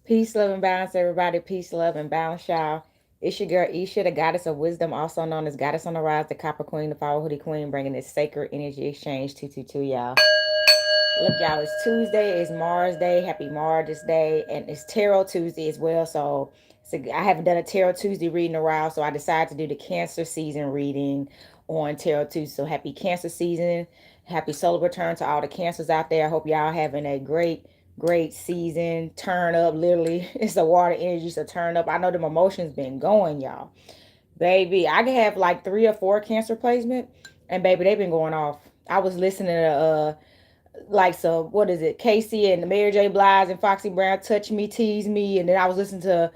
Peace, love, and balance, everybody. Peace, love, and balance, y'all. It's your girl Isha, the goddess of wisdom, also known as Goddess on the Rise, the Copper Queen, the Power Hoodie Queen, bringing this sacred energy exchange 222, y'all. Look, y'all, it's Tuesday, it's Mars Day. Happy Mars Day, and it's Tarot Tuesday as well. So I haven't done a Tarot Tuesday reading in a while, so I decided to do the Cancer season reading on Tarot Tuesday. So happy Cancer season. Happy solar return to all the Cancers out there. I hope y'all having a great season. Turn up, literally. It's a water energy, so turn up. I know them emotions been going, y'all. Baby, I can have like 3 or 4 Cancer placement, and baby, they've been going off. I was listening to like some, what is it, Casey and the Mary J. Blige and Foxy Brown, Touch Me, Tease Me, and then I was listening to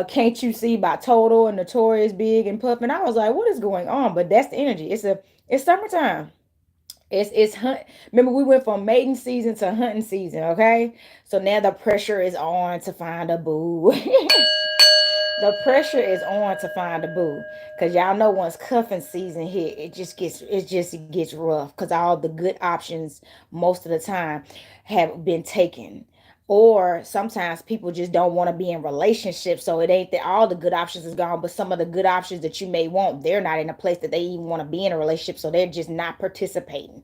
Can't You See by Total and Notorious Big and Puff, and I was like, what is going on? But that's the energy. It's summertime. It's hunt. Remember, we went from mating season to hunting season. Okay, so now the pressure is on to find a boo. The pressure is on to find a boo, because y'all know once cuffing season hit, it just gets rough, because all the good options most of the time have been taken, or sometimes people just don't want to be in relationships, so it ain't that all the good options is gone, but some of the good options that you may want, they're not in a place that they even want to be in a relationship, so they're just not participating.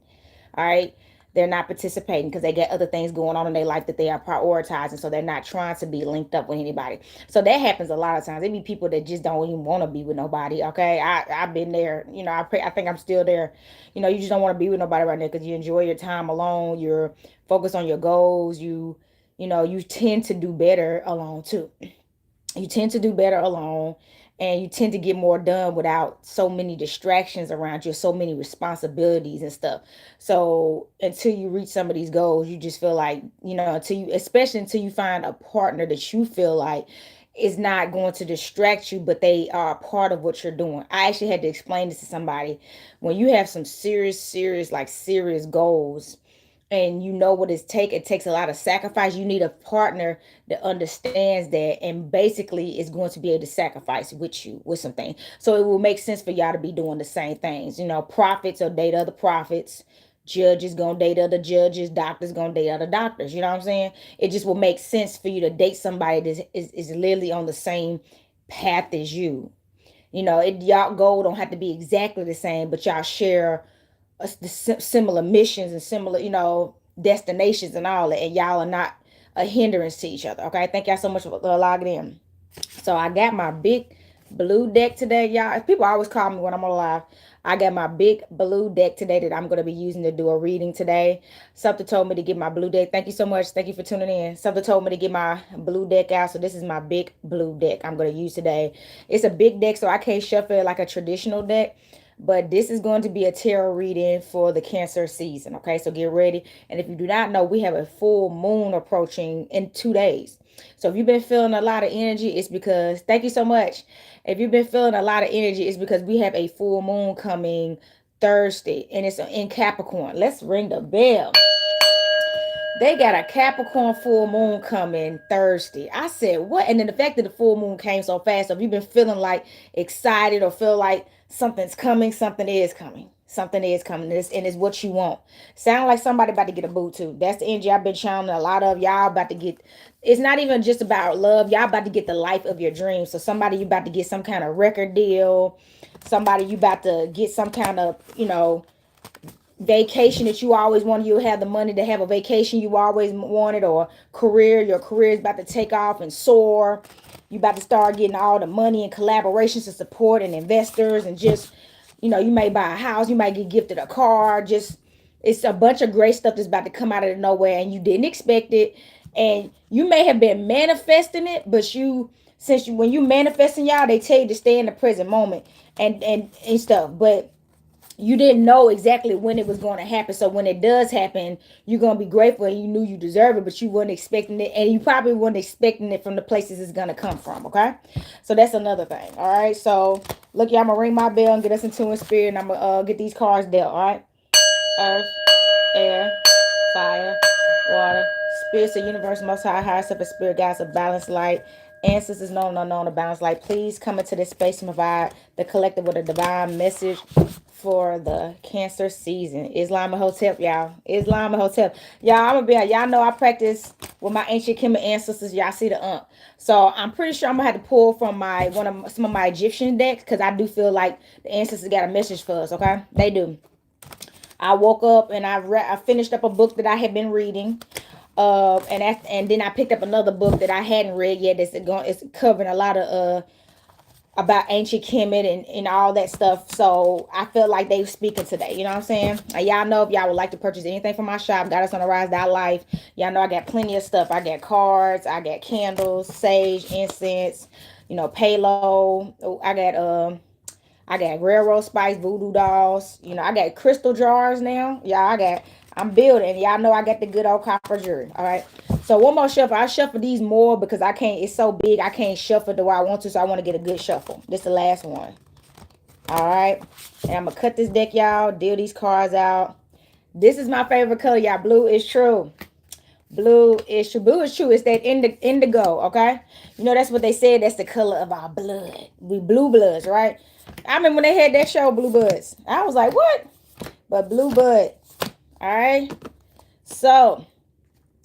All right, they're not participating because they got other things going on in their life that they are prioritizing, so they're not trying to be linked up with anybody. So that happens a lot of times. There be people that just don't even want to be with nobody. Okay, I've been there. I think I'm still there. You just don't want to be with nobody right now because you enjoy your time alone. You're focused on your goals. You tend to do better alone too. You tend to do better alone, and you tend to get more done without so many distractions around you, so many responsibilities and stuff. So until you reach some of these goals, you just feel like, until you, especially until you find a partner that you feel like is not going to distract you, but they are a part of what you're doing. I actually had to explain this to somebody. When you have some serious goals, and you know what it takes a lot of sacrifice, you need a partner that understands that, and basically is going to be able to sacrifice with you with something, so it will make sense for y'all to be doing the same things. Prophets will date other prophets, judges gonna date other judges, doctors gonna date other doctors. You know what I'm saying? It just will make sense for you to date somebody that is literally on the same path as you. Y'all goal don't have to be exactly the same, but y'all share similar missions and similar, destinations and all that, and y'all are not a hindrance to each other. Okay, thank y'all so much for logging in. So I got my big blue deck today, y'all. People always call me when I'm on live. I got my big blue deck today that I'm going to be using to do a reading today. Something told me to get my blue deck. Thank you so much. Thank you for tuning in. Something told me to get my blue deck out. So this is my big blue deck I'm going to use today. It's a big deck, so I can't shuffle it like a traditional deck. But this is going to be a tarot reading for the Cancer season. Okay, so get ready. And if you do not know, we have a full moon approaching in 2 days. So if you've been feeling a lot of energy, it's because, thank you so much. If you've been feeling a lot of energy, it's because we have a full moon coming Thursday, and it's in Capricorn. Let's ring the bell. They got a Capricorn full moon coming Thursday. I said, what? And then the fact that the full moon came so fast. So if you've been feeling like excited or feel like something's coming, something is coming. Something is coming. And it's what you want. Sound like somebody about to get a boo too. That's the energy I've been channeling a lot of. Y'all about to get, it's not even just about love. Y'all about to get the life of your dreams. So somebody, you about to get some kind of record deal. Somebody, you about to get some kind of, vacation that you always wanted. You have the money to have a vacation you always wanted, or your career is about to take off and soar. You about to start getting all the money and collaborations and support and investors, and just, you may buy a house, you might get gifted a car. Just, it's a bunch of great stuff that's about to come out of nowhere, and you didn't expect it. And you may have been manifesting it, but when you manifesting, y'all, they tell you to stay in the present moment and stuff, but you didn't know exactly when it was going to happen. So when it does happen, you're going to be grateful, and you knew you deserve it, but you weren't expecting it. And you probably weren't expecting it from the places it's going to come from. Okay. So that's another thing. All right. So look, y'all, I'm going to ring my bell and get us into a spirit, and I'm going to get these cards dealt. All right. Earth, air, fire, water, spirits of universe, most high, higher self, spirit, guides of balance, light, Ancestors known and unknown to balance light, please come into this space and provide the collective with a divine message for the Cancer season. Islam Hotep, y'all. Islam Hotep. Y'all, I'm gonna be y'all know I practice with my ancient Kemet ancestors. Y'all see the So I'm pretty sure I'm gonna have to pull from my some of my Egyptian decks because I do feel like the ancestors got a message for us, okay? They do. I woke up and I finished up a book that I had been reading. And then I picked up another book that I hadn't read yet. It's covering a lot of about ancient Kemet and all that stuff. So I felt like they were speaking today. You know what I'm saying? And y'all know if y'all would like to purchase anything from my shop, Goddess on the Rise Life. Y'all know I got plenty of stuff. I got cards, I got candles, sage, incense, palo. I got railroad spice, voodoo dolls. I got crystal jars now. I'm building. Y'all know I got the good old copper jewelry. All right. So one more shuffle. I shuffle these more because I can't. It's so big. I can't shuffle the way I want to. So I want to get a good shuffle. This is the last one. All right. And I'm gonna cut this deck, y'all. Deal these cards out. This is my favorite color, y'all. Blue is true. Blue is true. Blue is true. It's that indigo. Okay. That's what they said. That's the color of our blood. We blue bloods, right? I remember when they had that show, Blue Buds. I was like, what? But Blue Bud. All right. So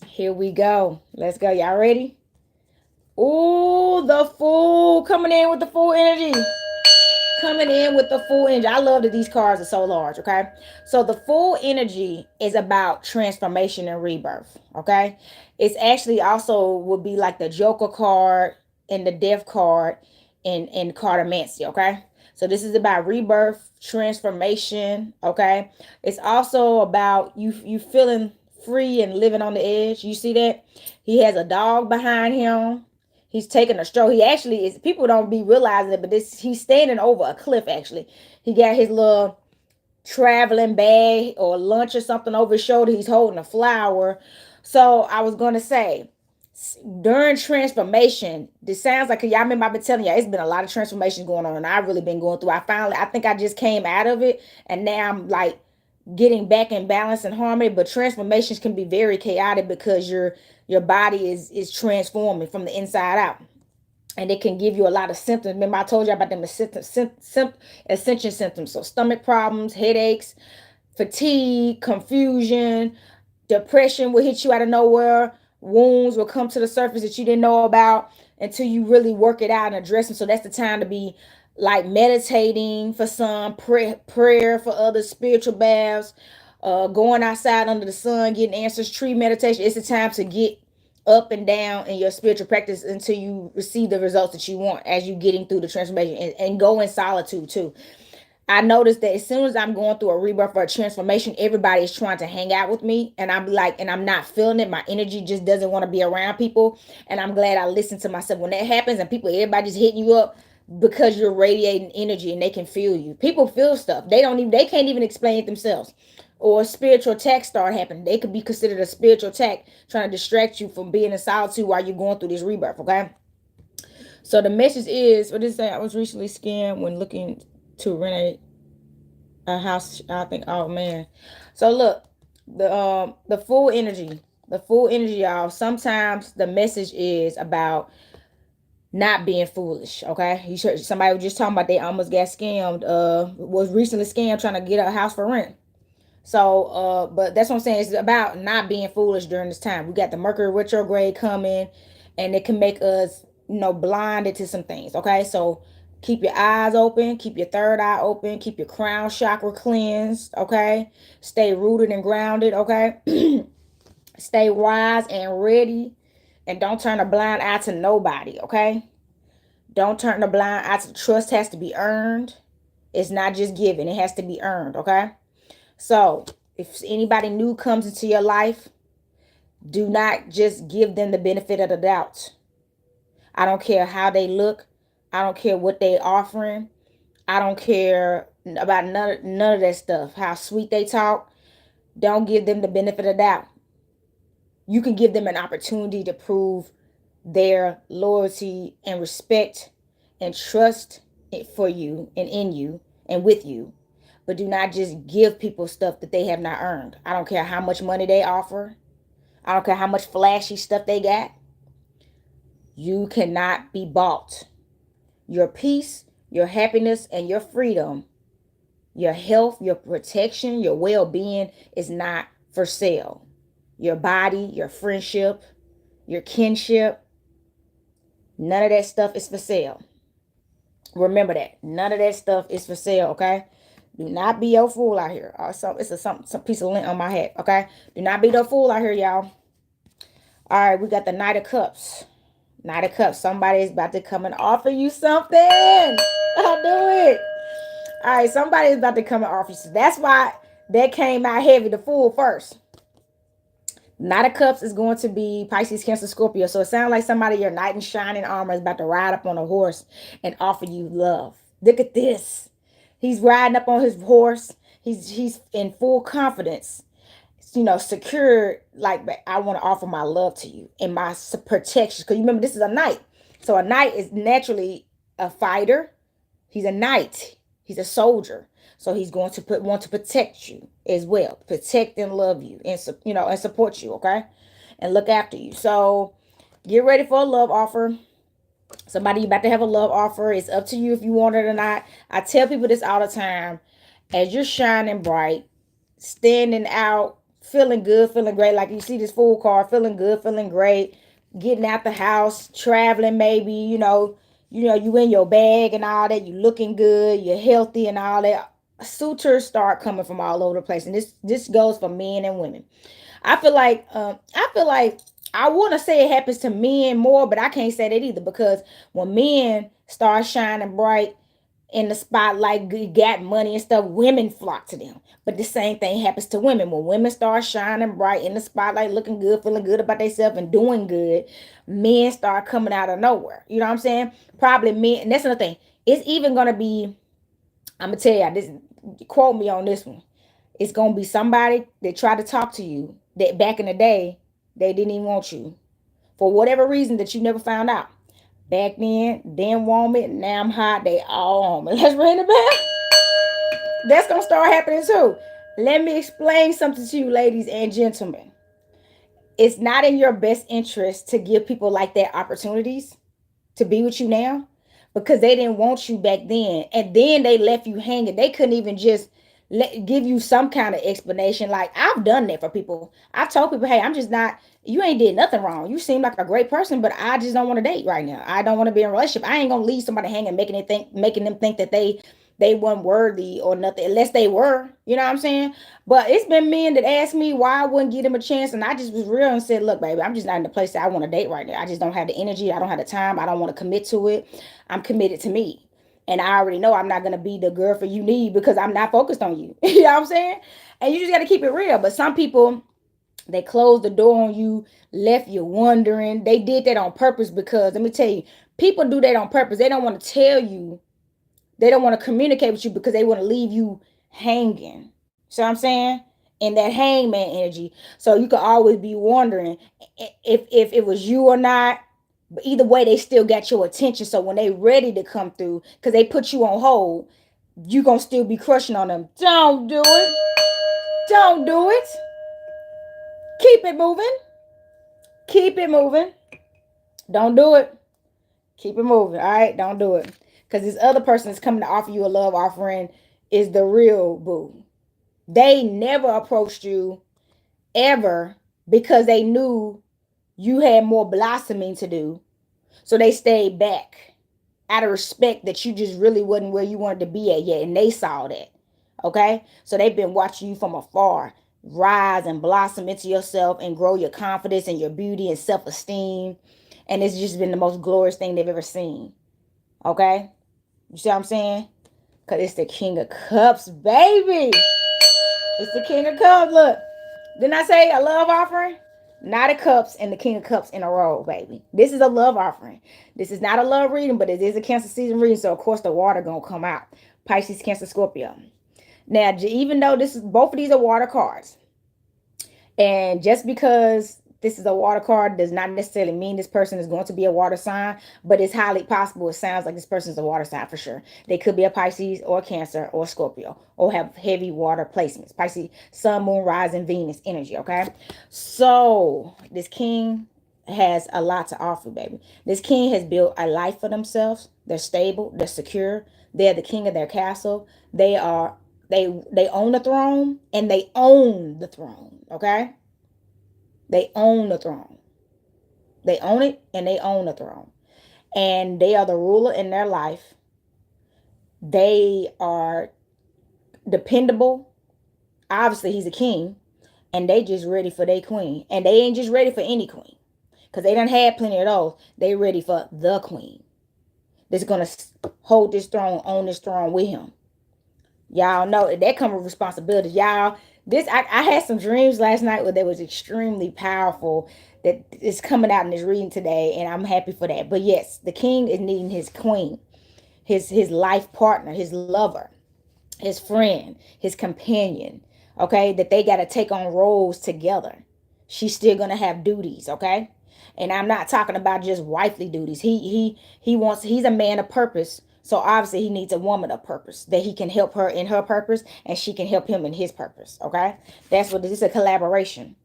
here we go. Let's go. Y'all ready? Ooh, the Fool coming in with the full energy. Coming in with the full energy. I love that these cards are so large, okay? So the full energy is about transformation and rebirth, okay? It's actually also would be like the Joker card and the Death card in Cartomancy, okay? So this is about rebirth, transformation, okay? It's also about you feeling free and living on the edge. You see that? He has a dog behind him. He's taking a stroll. He actually is. People don't be realizing it, but he's standing over a cliff. Actually, he got his little traveling bag or lunch or something over his shoulder. He's holding a flower. So I was gonna say, during transformation, this sounds like y'all remember I've been telling y'all it's been a lot of transformations going on, and I've really been going through. I think I just came out of it, and now I'm like getting back in balance and harmony. But transformations can be very chaotic because your body is transforming from the inside out, and it can give you a lot of symptoms. Remember I told you about them ascension symptoms. So stomach problems, headaches, fatigue, confusion, depression will hit you out of nowhere. Wounds will come to the surface that you didn't know about until you really work it out and address them. So that's the time to be like meditating for some, prayer for others, spiritual baths, going outside under the sun, getting answers, tree meditation. It's the time to get up and down in your spiritual practice until you receive the results that you want as you getting through the transformation, and go in solitude too. I noticed that as soon as I'm going through a rebirth or a transformation, everybody is trying to hang out with me. And I'm like, and I'm not feeling it. My energy just doesn't want to be around people. And I'm glad I listen to myself. When that happens and everybody's hitting you up because you're radiating energy and they can feel you. People feel stuff. They can't even explain it themselves. Or a spiritual attack start happening. They could be considered a spiritual attack trying to distract you from being in solitude while you're going through this rebirth, okay? So the message is, what is that? I was recently scammed when looking to rent a house. I think, oh man. So look, the full energy, y'all. Sometimes the message is about not being foolish, okay? You heard somebody was just talking about they almost got scammed. Was recently scammed trying to get a house for rent. So, but that's what I'm saying. It's about not being foolish during this time. We got the Mercury retrograde coming, and it can make us, blinded to some things. Okay, so keep your eyes open, keep your third eye open, keep your crown chakra cleansed. Okay, stay rooted and grounded. Okay, stay wise and ready, and don't turn a blind eye to nobody. Okay, don't turn a blind eye to trust. Has to be earned. It's not just given. It has to be earned. Okay. So if anybody new comes into your life, do not just give them the benefit of the doubt. I don't care how they look. I don't care what they offering. I don't care about none of that stuff. How sweet they talk. Don't give them the benefit of the doubt. You can give them an opportunity to prove their loyalty and respect and trust for you and in you and with you. But do not just give people stuff that they have not earned. I don't care how much money they offer. I don't care how much flashy stuff they got. You cannot be bought. Your peace, your happiness, and your freedom, your health, your protection, your well-being is not for sale. Your body, your friendship, your kinship, none of that stuff is for sale. Remember that. None of that stuff is for sale, okay? Do not be a fool out here. It's some piece of lint on my hat, okay? Do not be the fool out here, y'all. All right, we got the Knight of Cups. Knight of Cups. Somebody is about to come and offer you something. I'll do it. All right, somebody is about to come and offer you. So that's why that came out heavy, the Fool first. Knight of Cups is going to be Pisces, Cancer, Scorpio. So it sounds like somebody, your knight in shining armor, is about to ride up on a horse and offer you love. Look at this. He's riding up on his horse. He's in full confidence, secure. Like, I want to offer my love to you and my protection. Because you remember, this is a knight. So a knight is naturally a fighter. He's a knight. He's a soldier. So he's going to want to protect you as well. Protect and love you and and support you, okay? And look after you. So get ready for a love offer. Somebody about to have a love offer. It's up to you if you want it or not. I tell people this all the time. As you're shining bright, standing out, feeling good, feeling great. Like you see this Fool card, feeling good, feeling great, getting out the house, traveling maybe, you in your bag and all that, you looking good, you're healthy and all that. Suitors start coming from all over the place. And this goes for men and women. I feel like I want to say it happens to men more, but I can't say that either, because when men start shining bright in the spotlight, got money and stuff, women flock to them. But the same thing happens to women. When women start shining bright in the spotlight, looking good, feeling good about themselves and doing good, men start coming out of nowhere. You know what I'm saying? Probably men. And that's another thing. It's even going to be, I'm going to tell you, this, quote me on this one. It's going to be somebody that tried to talk to you that back in the day, they didn't even want you. For whatever reason that you never found out. Back then, didn't want me. Now I'm hot. They all on me. Let's ring the bell. That's going to start happening too. Let me explain something to you, ladies and gentlemen. It's not in your best interest to give people like that opportunities to be with you now, because they didn't want you back then. And then they left you hanging. They couldn't even just give you some kind of explanation. Like, I've done that for people. I've told people, hey, I'm just not, you ain't did nothing wrong. You seem like a great person, but I just don't want to date right now. I don't want to be in a relationship. I ain't gonna leave somebody hanging, making them think that they weren't worthy or nothing, unless they were. You know what I'm saying? But it's been men that asked me why I wouldn't give them a chance, and I just was real and said, look, baby, I'm just not in the place that I want to date right now. I just don't have the energy. I don't have the time. I don't want to commit to it. I'm committed to me. And I already know I'm not going to be the girl for you need, because I'm not focused on you. You know what I'm saying? And you just got to keep it real. But some people, they closed the door on you, left you wondering. They did that on purpose, because let me tell you, people do that on purpose. They don't want to tell you. They don't want to communicate with you because they want to leave you hanging. So I'm saying? In that hangman energy. So you could always be wondering if it was you or not. But either way, they still got your attention. So when they ready to come through, because they put you on hold, you going to still be crushing on them. Don't do it. Don't do it. Keep it moving. Keep it moving. Don't do it. Keep it moving. All right? Don't do it. Because this other person is coming to offer you a love offering is the real boo. They never approached you ever because they knew you had more blossoming to do. So they stayed back out of respect that you just really wasn't where you wanted to be at yet. And they saw that. Okay? So they've been watching you from afar rise and blossom into yourself and grow your confidence and your beauty and self-esteem. And it's just been the most glorious thing they've ever seen. Okay? You see what I'm saying? Because it's the King of Cups, baby. It's the King of Cups. Look, didn't I say a love offering? Knight of Cups and the King of Cups in a row, baby. This is a love offering. This is not a love reading, but it is a Cancer season reading. So, of course, the water going to come out. Pisces, Cancer, Scorpio. Now, even though both of these are water cards, and just because this is a water card does not necessarily mean this person is going to be a water sign, but it's highly possible. It sounds like this person is a water sign for sure. They could be a Pisces or a Cancer or a Scorpio or have heavy water placements. Pisces, Sun, Moon, Rising, Venus energy, okay? So this King has a lot to offer, baby. This king has built a life for themselves. They're stable, they're secure, they're the king of their castle. They own the throne, and they own the throne, okay? They own the throne. They own it, and they own the throne. And they are the ruler in their life. They are dependable. Obviously, he's a king, and they just ready for their queen. And they ain't just ready for any queen, because they done had plenty of those. They ready for the queen that's going to hold this throne, own this throne with him. Y'all know that comes with responsibilities. Y'all, I had some dreams last night where they was extremely powerful, that is coming out in this reading today, and I'm happy for that. But yes, the king is needing his queen, his life partner, his lover, his friend, his companion. Okay, that they got to take on roles together. She's still gonna have duties. Okay, and I'm not talking about just wifely duties. He's a man of purpose. So obviously he needs a woman of purpose, that he can help her in her purpose, and she can help him in his purpose. Okay, that's what this is, a collaboration.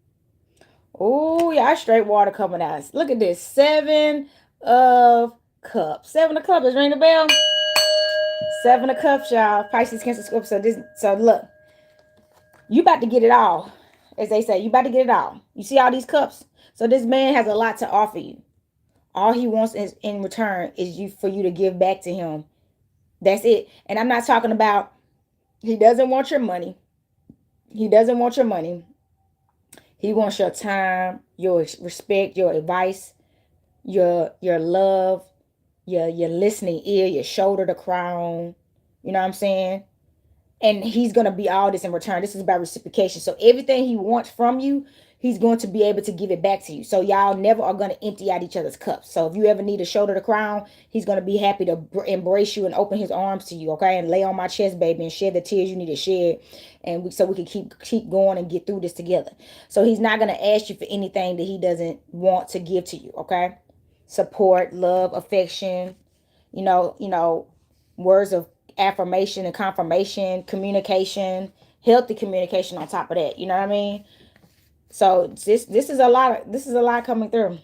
Oh, yeah, straight water coming out. Look at this. 7 of Cups. 7 of Cups. Ring the bell. 7 of Cups, y'all. Pisces, Cancer, Scorpio. So look, you about to get it all. As they say, you about to get it all. You see all these cups? So this man has a lot to offer you. All he wants is in return is for you to give back to him. That's it. And I'm not talking about, he doesn't want your money. He doesn't want your money. He wants your time, your respect, your advice, your love, your listening ear, your shoulder to cry on. You know what I'm saying? And he's going to be all this in return. This is about reciprocation. So everything he wants from you, he's going to be able to give it back to you. So y'all never are going to empty out each other's cups. So if you ever need a shoulder to cry on, he's going to be happy to embrace you and open his arms to you, okay? And lay on my chest, baby, and shed the tears you need to shed. And so we can keep going and get through this together. So he's not going to ask you for anything that he doesn't want to give to you, okay? Support, love, affection, words of affirmation and confirmation, communication, healthy communication on top of that. You know what I mean? So this is a lot coming through.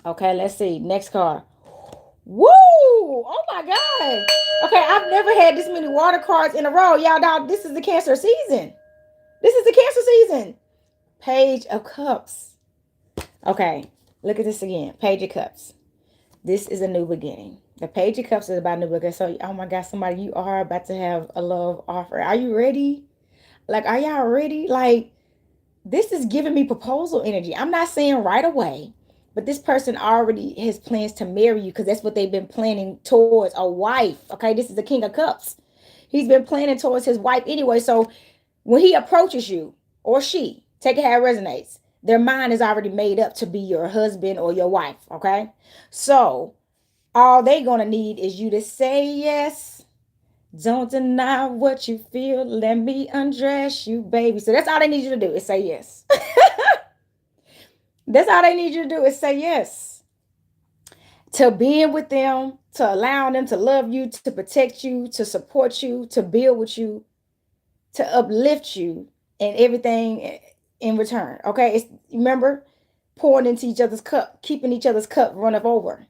Okay, let's see. Next card. Woo! Oh my God. Okay, I've never had this many water cards in a row. Y'all, dog, this is the Cancer season. This is the Cancer season. Page of Cups. Okay, look at this again. Page of Cups. This is a new beginning. The Page of Cups is about new beginning. So, oh my God, somebody, you are about to have a love offer. Are you ready? Like, are y'all ready? Like, this is giving me proposal energy. I'm not saying right away, but this person already has plans to marry you, because that's what they've been planning towards, a wife. Okay, this is the King of Cups. He's been planning towards his wife anyway. So when he approaches you, or she, take it how it resonates, their mind is already made up to be your husband or your wife. Okay, so all they gonna need is you to say yes. Don't deny what you feel. Let me undress you, baby. So that's all they need you to do, is say yes. That's all they need you to do, is say yes. To being with them, to allowing them to love you, to protect you, to support you, to build with you, to uplift you, and everything in return. Okay, remember, pouring into each other's cup, keeping each other's cup runneth over.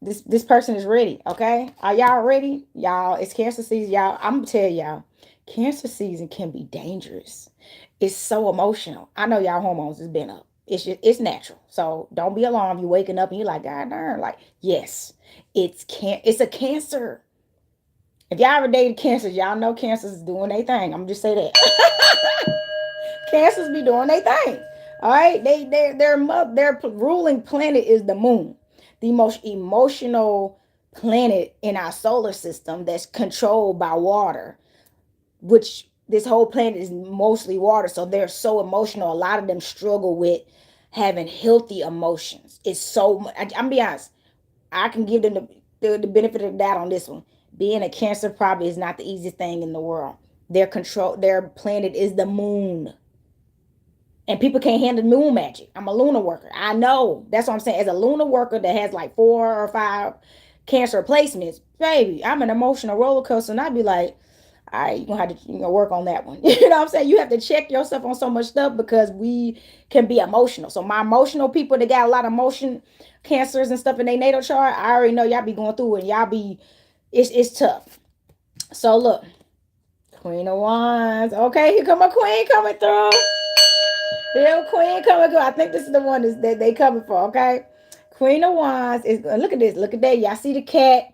This person is ready. Okay, are y'all ready? Y'all, it's Cancer season. Y'all, I'm gonna tell y'all, Cancer season can be dangerous. It's so emotional. I know y'all hormones has been up. It's natural. So don't be alarmed. You waking up and you're like, God darn, like, yes, it's a Cancer. If y'all ever dated Cancers, y'all know Cancers is doing their thing. I'm just say that. Cancers be doing their thing. All right, their ruling planet is the moon, the most emotional planet in our solar system, that's controlled by water, which this whole planet is mostly water. So they're so emotional. A lot of them struggle with having healthy emotions. It's so, I'm be honest, I can give them the benefit of the doubt on this one. Being a Cancer probably is not the easiest thing in the world. Their planet is the moon. And people can't handle moon magic. I'm a lunar worker. I know. That's what I'm saying. As a lunar worker that has like 4 or 5 Cancer placements, baby, I'm an emotional roller coaster. And I'd be like, All right, you're gonna have to work on that one. You know what I'm saying? You have to check yourself on so much stuff because we can be emotional. So my emotional people that got a lot of motion cancers and stuff in their natal chart, I already know y'all be going through it. And y'all be it's tough. So look, Queen of Wands. Okay, here come a queen coming through. Real queen coming through. I think this is the one that they coming for. Okay, Queen of Wands is. Look at this. Look at that. Y'all see the cat?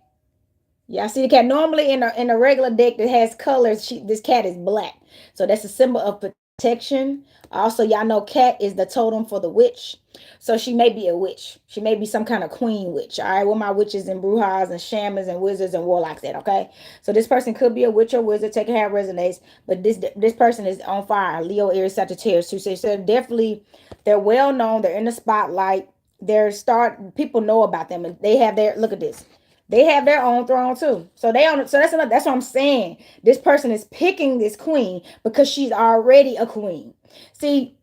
Y'all see the cat? Normally in a regular deck that has colors, this cat is black. So that's a symbol of protection. Also, y'all know cat is the totem for the witch. So she may be a witch. She may be some kind of queen witch. All right, with my witches and brujas and shamans and wizards and warlocks at, okay? So this person could be a witch or wizard. Take it how it resonates. But this person is on fire. Leo, Aries, Sagittarius. So definitely, they're well known. They're in the spotlight. People know about them. And they have look at this. They have their own throne too. So that's what I'm saying. This person is picking this queen because she's already a queen. See,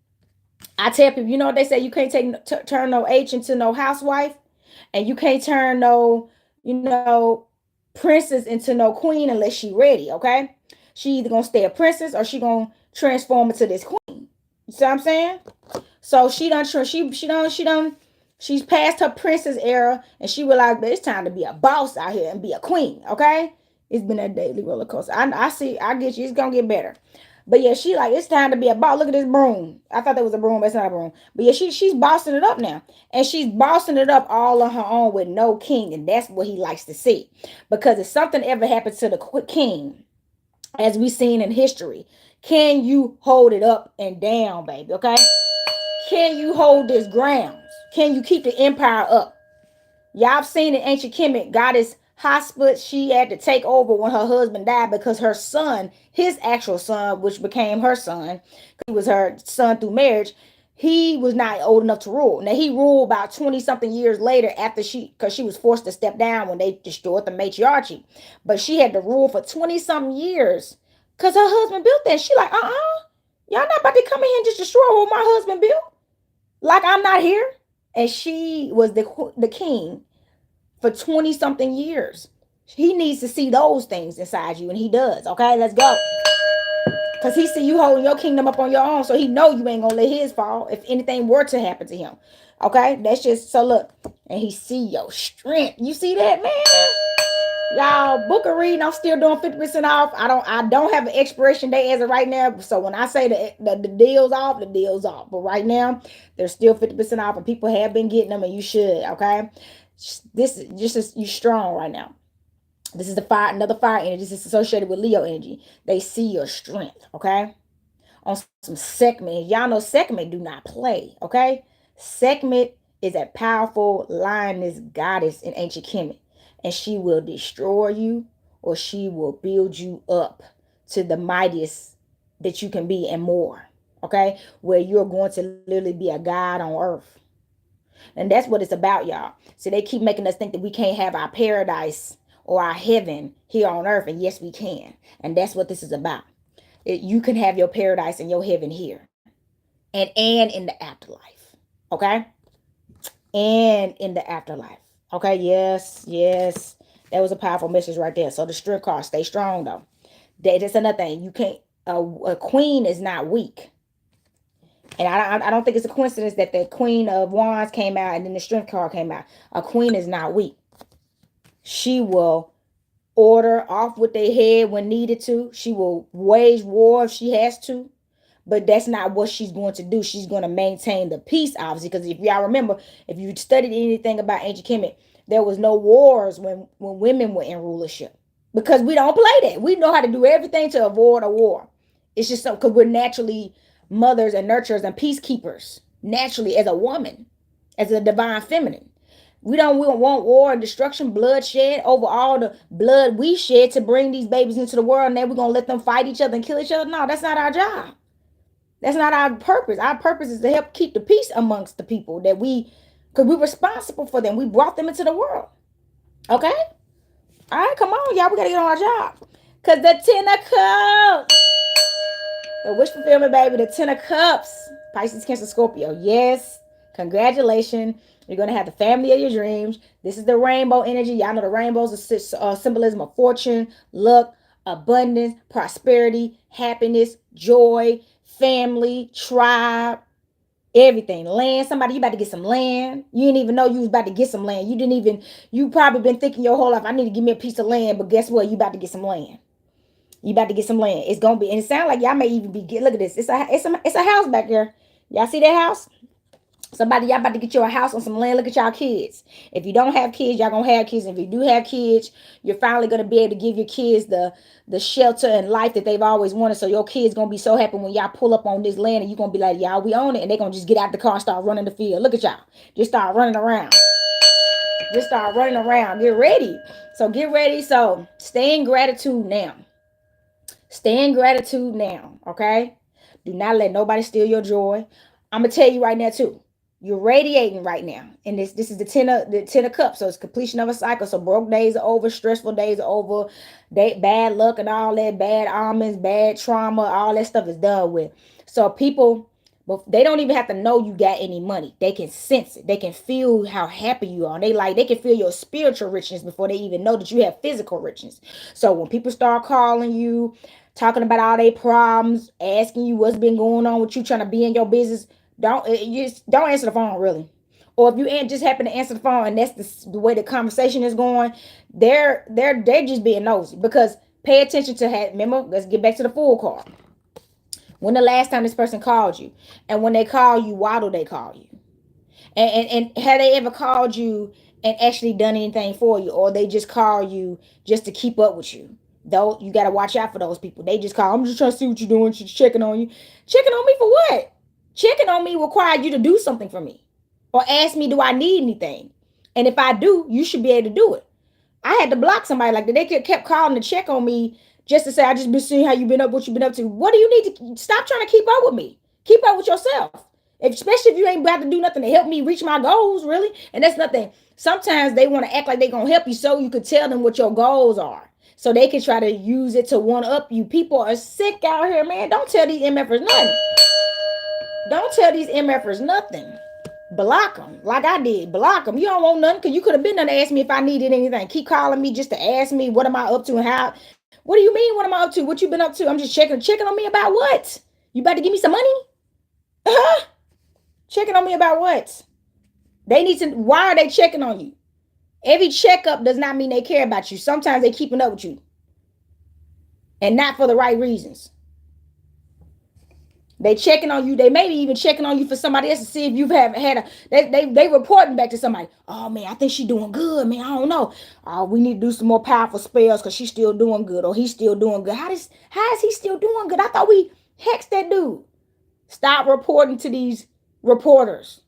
I tell people, you know what they say, you can't turn no H into no housewife, and you can't turn no, princess into no queen unless she ready, okay? She either gonna stay a princess or she gonna transform into this queen. You see what I'm saying? So she's past her princess era, and she realized that it's time to be a boss out here and be a queen. Okay, it's been a daily roller coaster. I see. I get you. It's gonna get better. But yeah, she like it's time to be a boss. Look at this broom. I thought that was a broom, but it's not a broom. But yeah, she's bossing it up now, and she's bossing it up all on her own with no king, and that's what he likes to see. Because if something ever happens to the king, as we seen in history, can you hold it up and down, baby? Okay. Can you hold this grounds? Can you keep the empire up? Y'all have seen in ancient Kemet, goddess Hospice, she had to take over when her husband died because her son, his actual son, which became her son, he was her son through marriage, he was not old enough to rule. Now he ruled about 20 something years later after because she was forced to step down when they destroyed the matriarchy. But she had to rule for 20 something years because her husband built that. She like, y'all not about to come in here and just destroy what my husband built? Like I'm not here. And she was the king for 20 something years. He needs to see those things inside you, and he does. Okay, let's go. Because he see you holding your kingdom up on your own, so he know you ain't gonna let his fall if anything were to happen to him. Okay, that's just so look, and he see your strength. You see that, man? Y'all book a reading. I'm still doing 50% off. I don't have an expiration date as of right now. So when I say the deal's off, the deal's off. But right now, they're still 50% off, and people have been getting them, and you should, okay? This is just you strong right now. This is another fire energy. This is associated with Leo energy. They see your strength, okay? On some Sekhmet. Y'all know Sekhmet do not play, okay? Sekhmet is a powerful lioness goddess in ancient Kemet, and she will destroy you or she will build you up to the mightiest that you can be and more, okay? Where you're going to literally be a god on earth. And that's what it's about, y'all. So they keep making us think that we can't have our paradise or our heaven here on earth, and yes, we can. And that's what this is about. You can have your paradise and your heaven here and in the afterlife, okay? And in the afterlife, okay? Yes, that was a powerful message right there. So the strength card, stay strong though. That's another thing. You can't. A queen is not weak, and I don't think it's a coincidence that the Queen of Wands came out and then the strength card came out. A queen is not weak. She will order off with their head when needed to. She will wage war if she has to. But that's not what she's going to do. She's going to maintain the peace, obviously. Because if y'all remember, if you studied anything about ancient Kemet, there was no wars when women were in rulership. Because we don't play that. We know how to do everything to avoid a war. It's just so because we're naturally mothers and nurturers and peacekeepers. Naturally, as a woman, as a divine feminine. We don't want war and destruction, bloodshed over all the blood we shed to bring these babies into the world. And then we're going to let them fight each other and kill each other. No, that's not our job. That's not our purpose. Our purpose is to help keep the peace amongst the people because we're responsible for them. We brought them into the world. Okay? All right, come on, y'all. We got to get on our job. Because the Ten of Cups. The wish fulfillment, baby. The Ten of Cups. Pisces, Cancer, Scorpio. Yes. Congratulations. You're going to have the family of your dreams. This is the rainbow energy. Y'all know the rainbows are symbolism of fortune, luck, abundance, prosperity, happiness, joy, family, tribe, everything. Land. Somebody, you about to get some land. You didn't even know you was about to get some land. You probably been thinking your whole life, I need to give me a piece of land, but guess what? You about to get some land. You about to get some land. It's gonna be, and it sounds like y'all may even be look at this. It's a house back there. Y'all see that house? Somebody, y'all about to get you a house on some land. Look at y'all kids. If you don't have kids, y'all gonna have kids. If you do have kids, you're finally gonna be able to give your kids the shelter and life that they've always wanted. So your kids gonna be so happy when y'all pull up on this land and you're gonna be like, y'all, we own it. And they're gonna just get out the car and start running the field. Look at y'all. Just start running around. Just start running around. Get ready. So get ready. So stay in gratitude now. Stay in gratitude now. Okay? Do not let nobody steal your joy. I'm gonna tell you right now too. You're radiating right now, and this is the ten of cups. So it's completion of a cycle. So broke days are over, stressful days are over, bad luck and all that, bad omens, bad trauma, all that stuff is done with. So people, but they don't even have to know you got any money. They can sense it. They can feel how happy you are. They can feel your spiritual richness before they even know that you have physical richness. So when people start calling you, talking about all their problems, asking you what's been going on with you, trying to be in your business, you just don't answer the phone really. Or if you just happen to answer the phone and that's the way the conversation is going, they're just being nosy. Because pay attention to that. Remember, let's get back to the full card. When the last time this person called you, and when they call you, why do they call you? And have they ever called you and actually done anything for you, or they just call you just to keep up with you? Though you got to watch out for those people. They just call. I'm just trying to see what you're doing. Just checking on you. Checking on me for what? Checking on me requires you to do something for me, or ask me, do I need anything? And if I do, you should be able to do it. I had to block somebody like that. They kept calling to check on me just to say, I just been seeing how you been up, what you been up to. What do you need to stop trying to keep up with me? Keep up with yourself. Especially if you ain't about to do nothing to help me reach my goals, really. And that's nothing. Sometimes they want to act like they gonna help you so you could tell them what your goals are. So they can try to use it to one up you. People are sick out here, man. Don't tell these MFers nothing. Don't tell these MFers nothing. Block them like I did. Block them. You don't want nothing because you could have been done to ask me if I needed anything. Keep calling me just to ask me what am I up to and how. What do you mean? What am I up to? What you been up to? I'm just checking on me about what? You about to give me some money? Uh-huh. Checking on me about what? They need to. Why are they checking on you? Every checkup does not mean they care about you. Sometimes they keeping up with you, and not for the right reasons. They checking on you. They maybe even checking on you for somebody else to see if you've had a. They reporting back to somebody. Oh man, I think she's doing good, man. I don't know. Oh, we need to do some more powerful spells because she's still doing good, or he's still doing good. How is he still doing good? I thought we hexed that dude. Stop reporting to these reporters.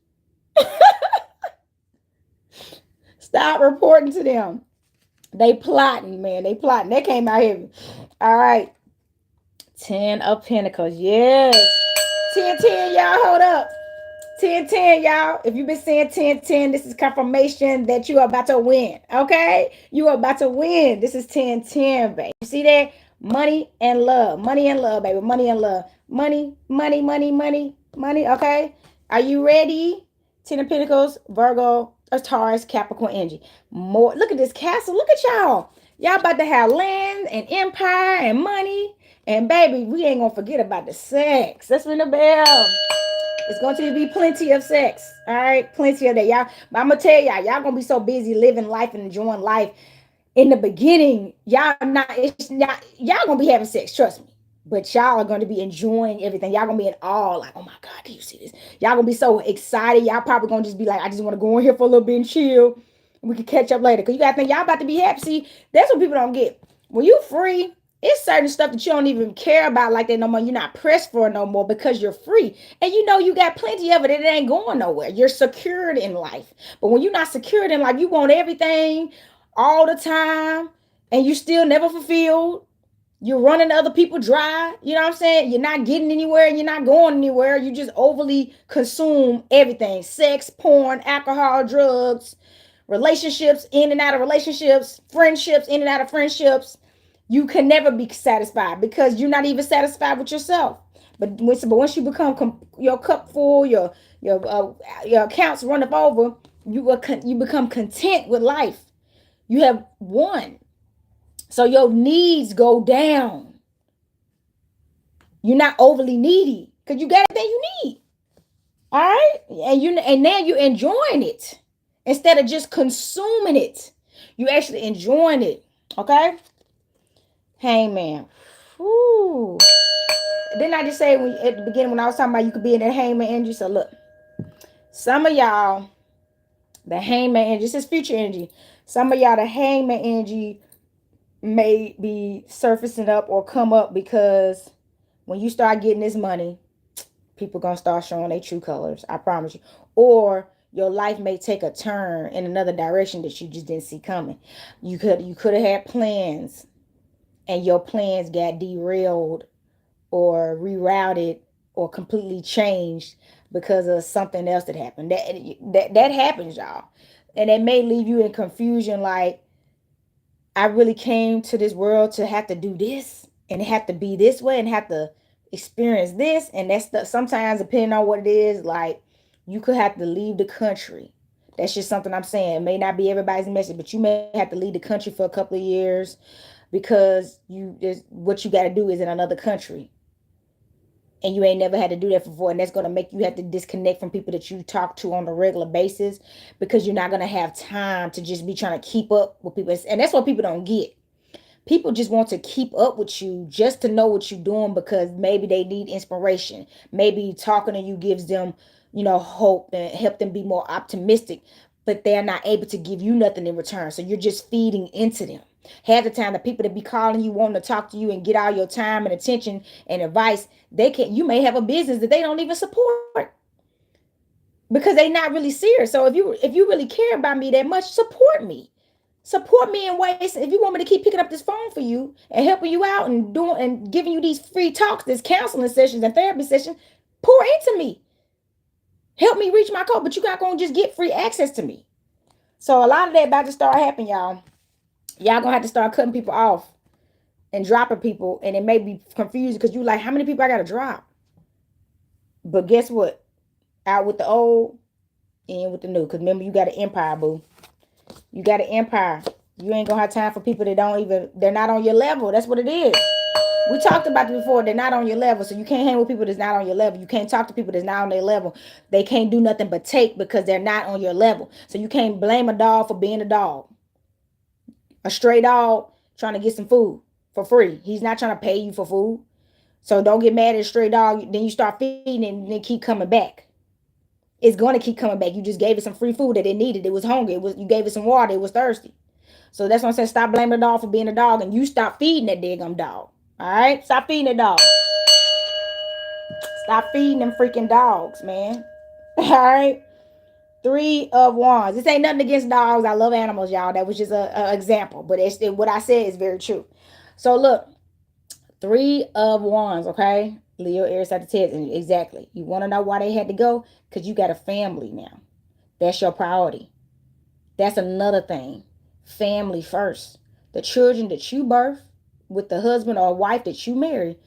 Stop reporting to them. They plotting, man. They plotting. They came out here. All right. 10 of Pentacles. Yes. 10, y'all. Hold up. 10, y'all. If you've been saying 10, this is confirmation that you are about to win. Okay? You are about to win. This is 10, baby. You see that? Money and love. Money and love, baby. Money and love. Money. Okay? Are you ready? 10 of Pentacles, Virgo, Taurus, Capricorn energy. More. Look at this castle. Look at y'all. Y'all about to have land and empire and money. And baby, we ain't gonna forget about the sex. Let's ring the bell. It's going to be plenty of sex. All right, plenty of that, y'all. But I'm gonna tell y'all gonna be so busy living life and enjoying life. In the beginning, y'all y'all gonna be having sex, trust me. But y'all are gonna be enjoying everything. Y'all gonna be in awe, like, oh my God, can you see this? Y'all gonna be so excited. Y'all probably gonna just be like, I just want to go in here for a little bit and chill. We can catch up later. Cause you gotta think y'all about to be happy. See, that's what people don't get. When you free, it's certain stuff that you don't even care about like that no more. You're not pressed for it no more because you're free. And you know you got plenty of it. It ain't going nowhere. You're secured in life. But when you're not secured in life, you want everything all the time and you still never fulfilled. You're running other people dry. You know what I'm saying? You're not getting anywhere and you're not going anywhere. You just overly consume everything. Sex, porn, alcohol, drugs, relationships, in and out of relationships, friendships, in and out of friendships. You can never be satisfied because you're not even satisfied with yourself. But once you become your cup full, your accounts running over, you become content with life. You have won. So your needs go down. You're not overly needy because you got everything you need. All right, and now you're enjoying it instead of just consuming it. You actually enjoying it. Okay, hangman. Ooh. Didn't I just say when at the beginning when I was talking about you could be in that hangman energy? So look, some of y'all, the hangman energy, this is future energy. Some of y'all, the hangman energy may be surfacing up or come up because when you start getting this money, people gonna start showing their true colors. I promise you. Or your life may take a turn in another direction that you just didn't see coming. You could have had plans and your plans got derailed or rerouted or completely changed because of something else that happened. That happens, y'all. And it may leave you in confusion like I really came to this world to have to do this and have to be this way and have to experience this. And that's sometimes depending on what it is, like you could have to leave the country. That's just something I'm saying. It may not be everybody's message, but you may have to leave the country for a couple of years because what you got to do is in another country and you ain't never had to do that before, and that's going to make you have to disconnect from people that you talk to on a regular basis because you're not going to have time to just be trying to keep up with people. And that's what people don't get. People just want to keep up with you just to know what you're doing because maybe they need inspiration. Maybe talking to you gives them, hope and help them be more optimistic, but they're not able to give you nothing in return. So you're just feeding into them. Half the time, the people that be calling you, wanting to talk to you and get all your time and attention and advice, you may have a business that they don't even support because they not really serious. So if you really care about me that much, support me in ways. If you want me to keep picking up this phone for you and helping you out and doing and giving you these free talks, this counseling sessions and therapy sessions, pour into me. Help me reach my goal, but you not gonna just get free access to me. So a lot of that about to start happening, y'all. Y'all gonna have to start cutting people off and dropping people, and it may be confusing because you like, how many people I gotta drop? But guess what? Out with the old, in with the new. Because remember, you got an empire, boo. You got an empire. You ain't gonna have time for people that they're not on your level. That's what it is. We talked about it before. They're not on your level. So you can't hang with people that's not on your level. You can't talk to people that's not on their level. They can't do nothing but take because they're not on your level. So you can't blame a dog for being a dog. A stray dog trying to get some food for free. He's not trying to pay you for food. So don't get mad at a stray dog. Then you start feeding and then keep coming back. It's going to keep coming back. You just gave it some free food that it needed. It was hungry. You gave it some water. It was thirsty. So that's what I'm saying. Stop blaming the dog for being a dog and you stop feeding that daggum dog. All right? Stop feeding the dog. Stop feeding them freaking dogs, man. All right? Three of Wands. This ain't nothing against dogs. I love animals, y'all. That was just a example. But what I said is very true. So look, Three of Wands, okay? Leo, Aries, Sagittarius. And exactly. You want to know why they had to go? Because you got a family now. That's your priority. That's another thing. Family first. The children that you birth with the husband or wife that you marry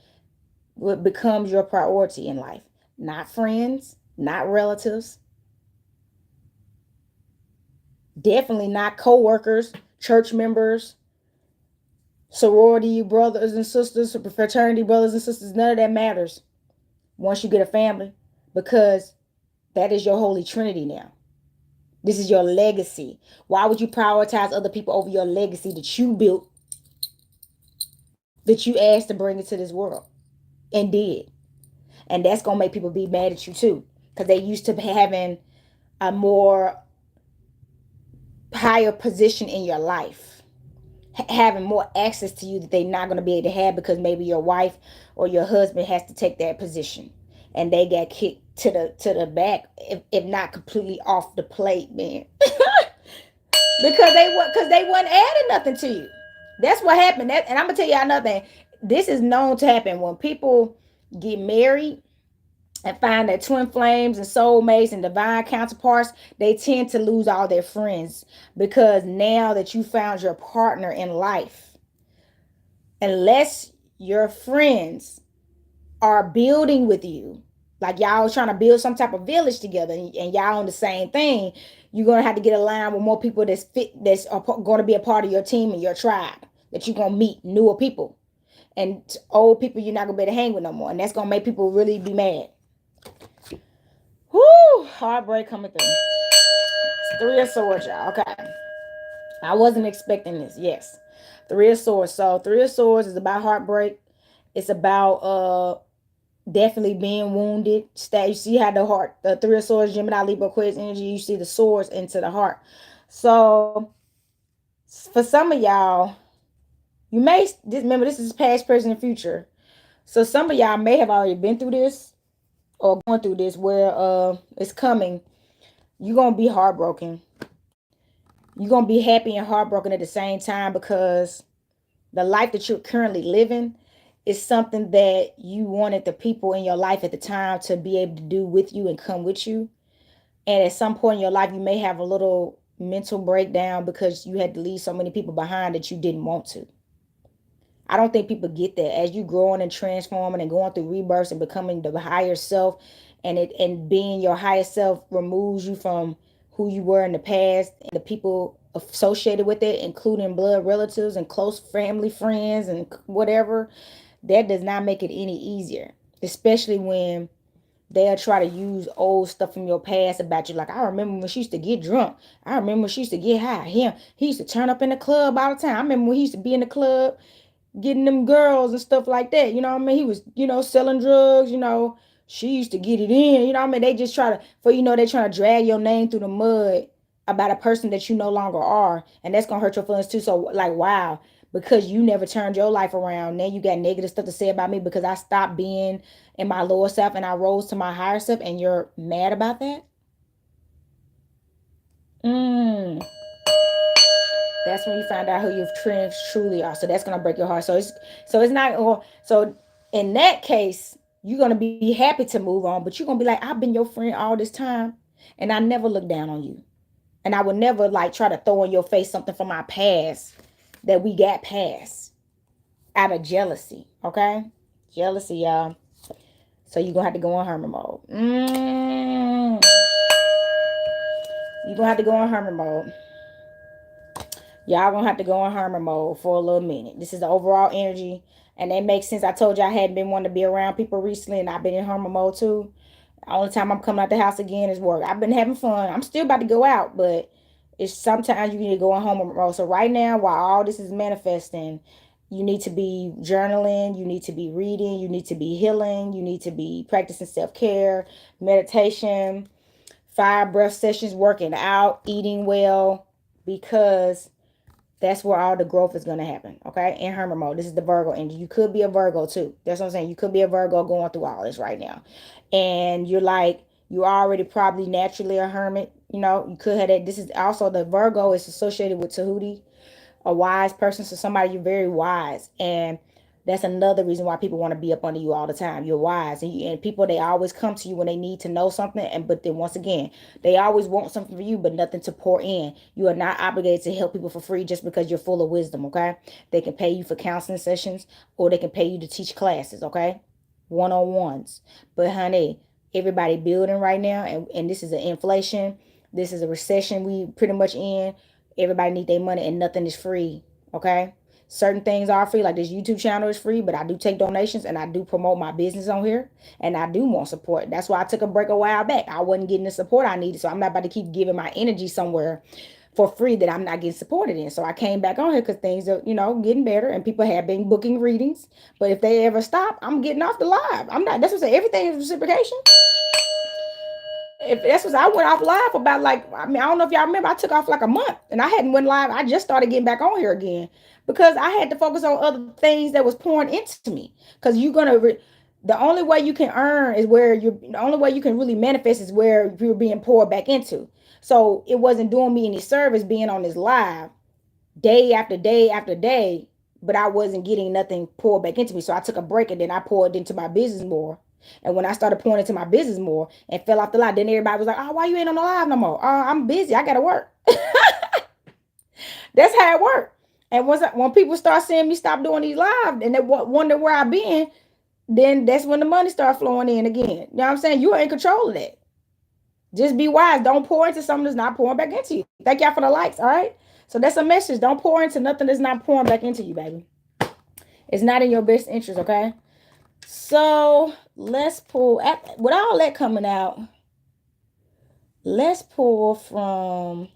what becomes your priority in life. Not friends, not relatives, definitely not co-workers, church members, sorority brothers and sisters, fraternity brothers and sisters. None of that matters once you get a family because that is your holy trinity now. This is your legacy. Why would you prioritize other people over your legacy that you built, that you asked to bring into this world and did? And that's going to make people be mad at you too because they used to having a more higher position in your life, having more access to you that they're not going to be able to have because maybe your wife or your husband has to take that position and they got kicked to the back, if not completely off the plate, man. Because they wasn't adding nothing to you. That's what happened. And I'm gonna tell y'all another thing. This is known to happen when people get married and find that twin flames and soulmates and divine counterparts, they tend to lose all their friends because now that you found your partner in life, unless your friends are building with you, like y'all was trying to build some type of village together and y'all on the same thing, you're going to have to get aligned with more people that's going to be a part of your team and your tribe. that you're gonna meet newer people, and old people you're not gonna be able to hang with no more, and that's gonna make people really be mad. Whoo, heartbreak coming through. It's Three of Swords, y'all. Okay, I wasn't expecting this. Yes, Three of Swords. So Three of Swords is about heartbreak. It's about definitely being wounded. You see how the heart, the Three of Swords, Gemini, Libra, Aquarius energy. You see the swords into the heart. So for some of y'all, you may remember this is past, present, and future. So some of y'all may have already been through this or going through this where it's coming. You're gonna be heartbroken. You're gonna be happy and heartbroken at the same time because the life that you're currently living is something that you wanted the people in your life at the time to be able to do with you and come with you. And at some point in your life, you may have a little mental breakdown because you had to leave so many people behind that you didn't want to. I don't think people get that. As you growing and transforming and going through rebirths and becoming the higher self, and being your higher self removes you from who you were in the past and the people associated with it, including blood relatives and close family friends and whatever. That does not make it any easier, especially when they'll try to use old stuff from your past about you. Like, I remember when she used to get drunk. I remember when she used to get high. He used to turn up in the club all the time. I remember when he used to be in the club getting them girls and stuff like that. You know what I mean? He was, selling drugs, she used to get it in. You know what I mean? They just try to, they trying to drag your name through the mud about a person that you no longer are. And that's going to hurt your feelings too. So, like, wow, because you never turned your life around, now you got negative stuff to say about me because I stopped being in my lower self and I rose to my higher self, and you're mad about that? That's when you find out who you truly are. So that's gonna break your heart. So it's not. So in that case, you're gonna be happy to move on, but you're gonna be like, I've been your friend all this time, and I never look down on you, and I would never like try to throw in your face something from my past that we got past out of jealousy. Okay, jealousy, y'all. So you're gonna have to go on hermit mode. You're gonna have to go on hermit mode. Y'all gonna have to go in hermit mode for a little minute. This is the overall energy, and that makes sense. I told you I hadn't been wanting to be around people recently, and I've been in hermit mode too. The only time I'm coming out the house again is work. I've been having fun. I'm still about to go out, but it's sometimes you need to go in hermit mode. So right now, while all this is manifesting, you need to be journaling, you need to be reading, you need to be healing, you need to be practicing self-care, meditation, fire breath sessions, working out, eating well, because that's where all the growth is going to happen. Okay. In hermit mode. This is the Virgo energy. You could be a Virgo too. That's what I'm saying. You could be a Virgo going through all this right now. And you're like, you're already probably naturally a hermit. You could have that. This is also the Virgo is associated with Tahuti, a wise person. So somebody, you're very wise. And that's another reason why people want to be up under you all the time. You're wise, and people, they always come to you when they need to know something. And but then once again, they always want something for you, but nothing to pour in. You are not obligated to help people for free just because you're full of wisdom. Okay, they can pay you for counseling sessions, or they can pay you to teach classes. Okay, one-on-ones. But honey, everybody building right now, and this is an inflation. This is a recession we pretty much in. Everybody need their money, and nothing is free. Okay. Certain things are free, like this YouTube channel is free, but I do take donations and I do promote my business on here, and I do want support. That's why I took a break a while back. I wasn't getting the support I needed, so I'm not about to keep giving my energy somewhere for free that I'm not getting supported in. So I came back on here because things are, getting better, and people have been booking readings. But if they ever stop, I'm getting off the live. I'm not. That's what I say. Everything is reciprocation. If that's what I went off live about, like, I don't know if y'all remember, I took off like a month and I hadn't went live. I just started getting back on here again because I had to focus on other things that was pouring into me. Because the only way you can earn is the only way you can really manifest is where you're being poured back into. So it wasn't doing me any service being on this live day after day after day, but I wasn't getting nothing poured back into me. So I took a break, and then I poured into my business more. And when I started pouring into my business more and fell off the line, then everybody was like, "Oh, why you ain't on the live no more?" I'm busy. I gotta work. That's how it worked. And when people start seeing me stop doing these live and they wonder where I've been, then that's when the money start flowing in again. You know what I'm saying? You are in control of that. Just be wise. Don't pour into something that's not pouring back into you. Thank y'all for the likes. All right. So that's a message. Don't pour into nothing that's not pouring back into you, baby. It's not in your best interest, okay? So let's pull, with all that coming out, let's pull from,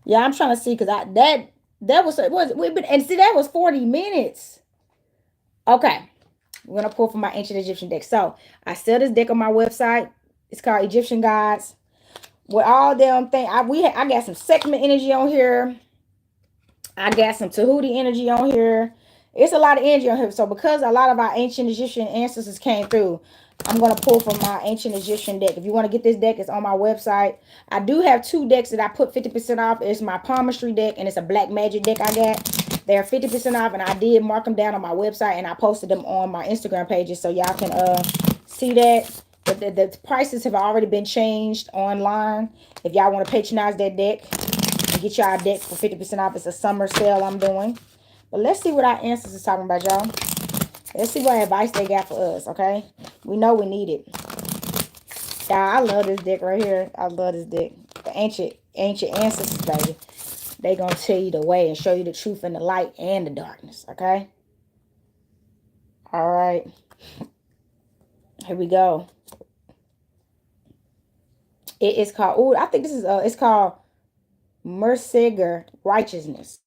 yeah, I'm trying to see, because that was we've been, and see, that was 40 minutes. Okay. We're gonna pull from my ancient Egyptian deck. So I sell this deck on my website. It's called Egyptian Gods. With all them things, I got some segment energy on here. I got some Tahuti energy on here. It's a lot of energy on here. So because a lot of our ancient Egyptian ancestors came through, I'm going to pull from my ancient Egyptian deck. If you want to get this deck, it's on my website. I do have two decks that I put 50% off. It's my palmistry deck and it's a black magic deck I got. They're 50% off, and I did mark them down on my website, and I posted them on my Instagram pages so y'all can see that. But the prices have already been changed online. If y'all want to patronize that deck, get y'all deck for 50% off. It's a summer sale I'm doing. But let's see what our ancestors is talking about, y'all. Let's see what advice they got for us, okay? We know we need it. Y'all, I love this deck right here. I love this deck. The ancient ancestors, baby. They gonna tell you the way and show you the truth and the light and the darkness, okay? All right. Here we go. It is called, oh, I think this is, it's called Merseger Righteousness.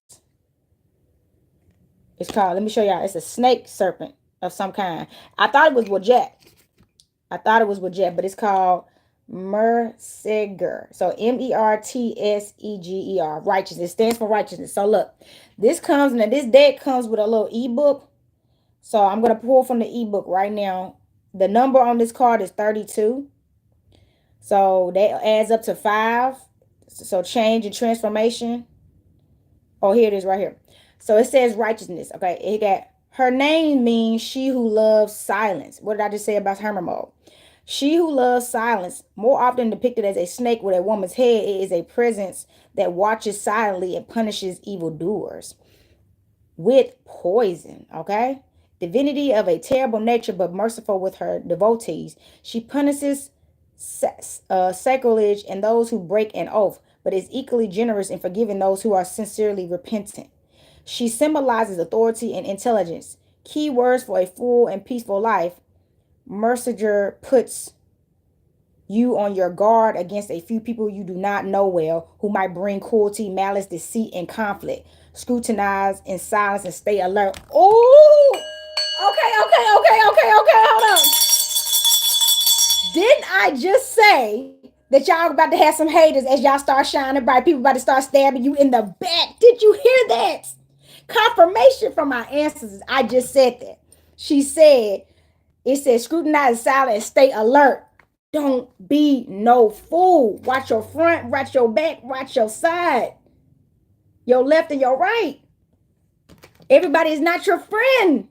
It's called, let me show y'all. It's a snake serpent of some kind. I thought it was Wajek. But it's called Merseger. So Mertseger, righteousness. It stands for righteousness. So look, this deck comes with a little ebook. So I'm going to pull from the ebook right now. The number on this card is 32. So that adds up to 5. So change and transformation. Oh, here it is right here. So it says righteousness. Okay, it got, her name means she who loves silence. What did I just say about Hermit mode? She who loves silence, more often depicted as a snake with a woman's head, it is a presence that watches silently and punishes evildoers with poison. Okay, divinity of a terrible nature, but merciful with her devotees. She punishes sacrilege and those who break an oath, but is equally generous in forgiving those who are sincerely repentant. She symbolizes authority and intelligence. Key words for a full and peaceful life. Merciger puts you on your guard against a few people you do not know well, who might bring cruelty, malice, deceit, and conflict. Scrutinize in silence and stay alert. Oh, okay. Hold on. Didn't I just say that y'all about to have some haters as y'all start shining bright? People about to start stabbing you in the back. Did you hear that? Confirmation from my ancestors. I just said that. She said, it says scrutinize silent and stay alert. Don't be no fool. Watch your front, watch your back, watch your side, your left and your right. Everybody is not your friend.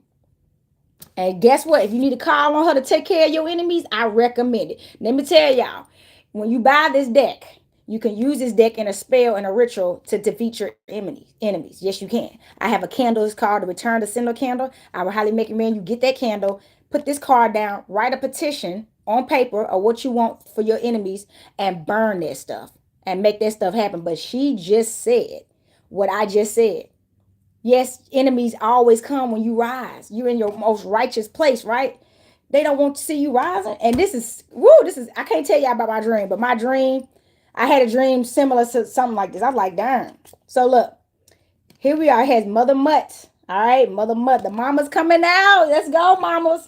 And guess what? If you need to call on her to take care of your enemies, I recommend it. Let me tell y'all, when you buy this deck, you can use this deck in a spell and a ritual to defeat your enemies. Yes, you can. I have a candle. It's called the Return to Sender candle. I would highly recommend you get that candle, put this card down, write a petition on paper of what you want for your enemies, and burn that stuff and make that stuff happen. But she just said what I just said. Yes, enemies always come when you rise. You're in your most righteous place, right? They don't want to see you rising. And this is, I can't tell y'all about my dream, but my dream, I had a dream similar to something like this. I was like, darn. So look, here we are. It has Mother Mutt. All right, Mother Mutt. The mama's coming out. Let's go, mamas.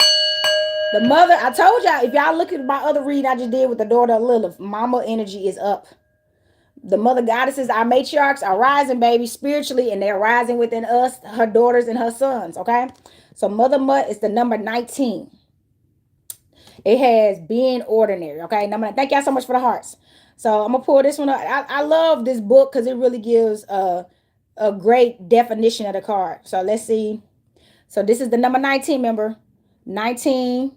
The mother, I told y'all, if y'all look at my other read I just did with the daughter of Lilith, mama energy is up. The mother goddesses, our matriarchs, are rising, baby, spiritually, and they're rising within us, her daughters and her sons, okay? So Mother Mutt is the number 19. It has being ordinary, okay? Thank y'all so much for the hearts. So I'm going to pull this one up. I love this book because it really gives a great definition of the card. So let's see. So this is the number 19, member. 19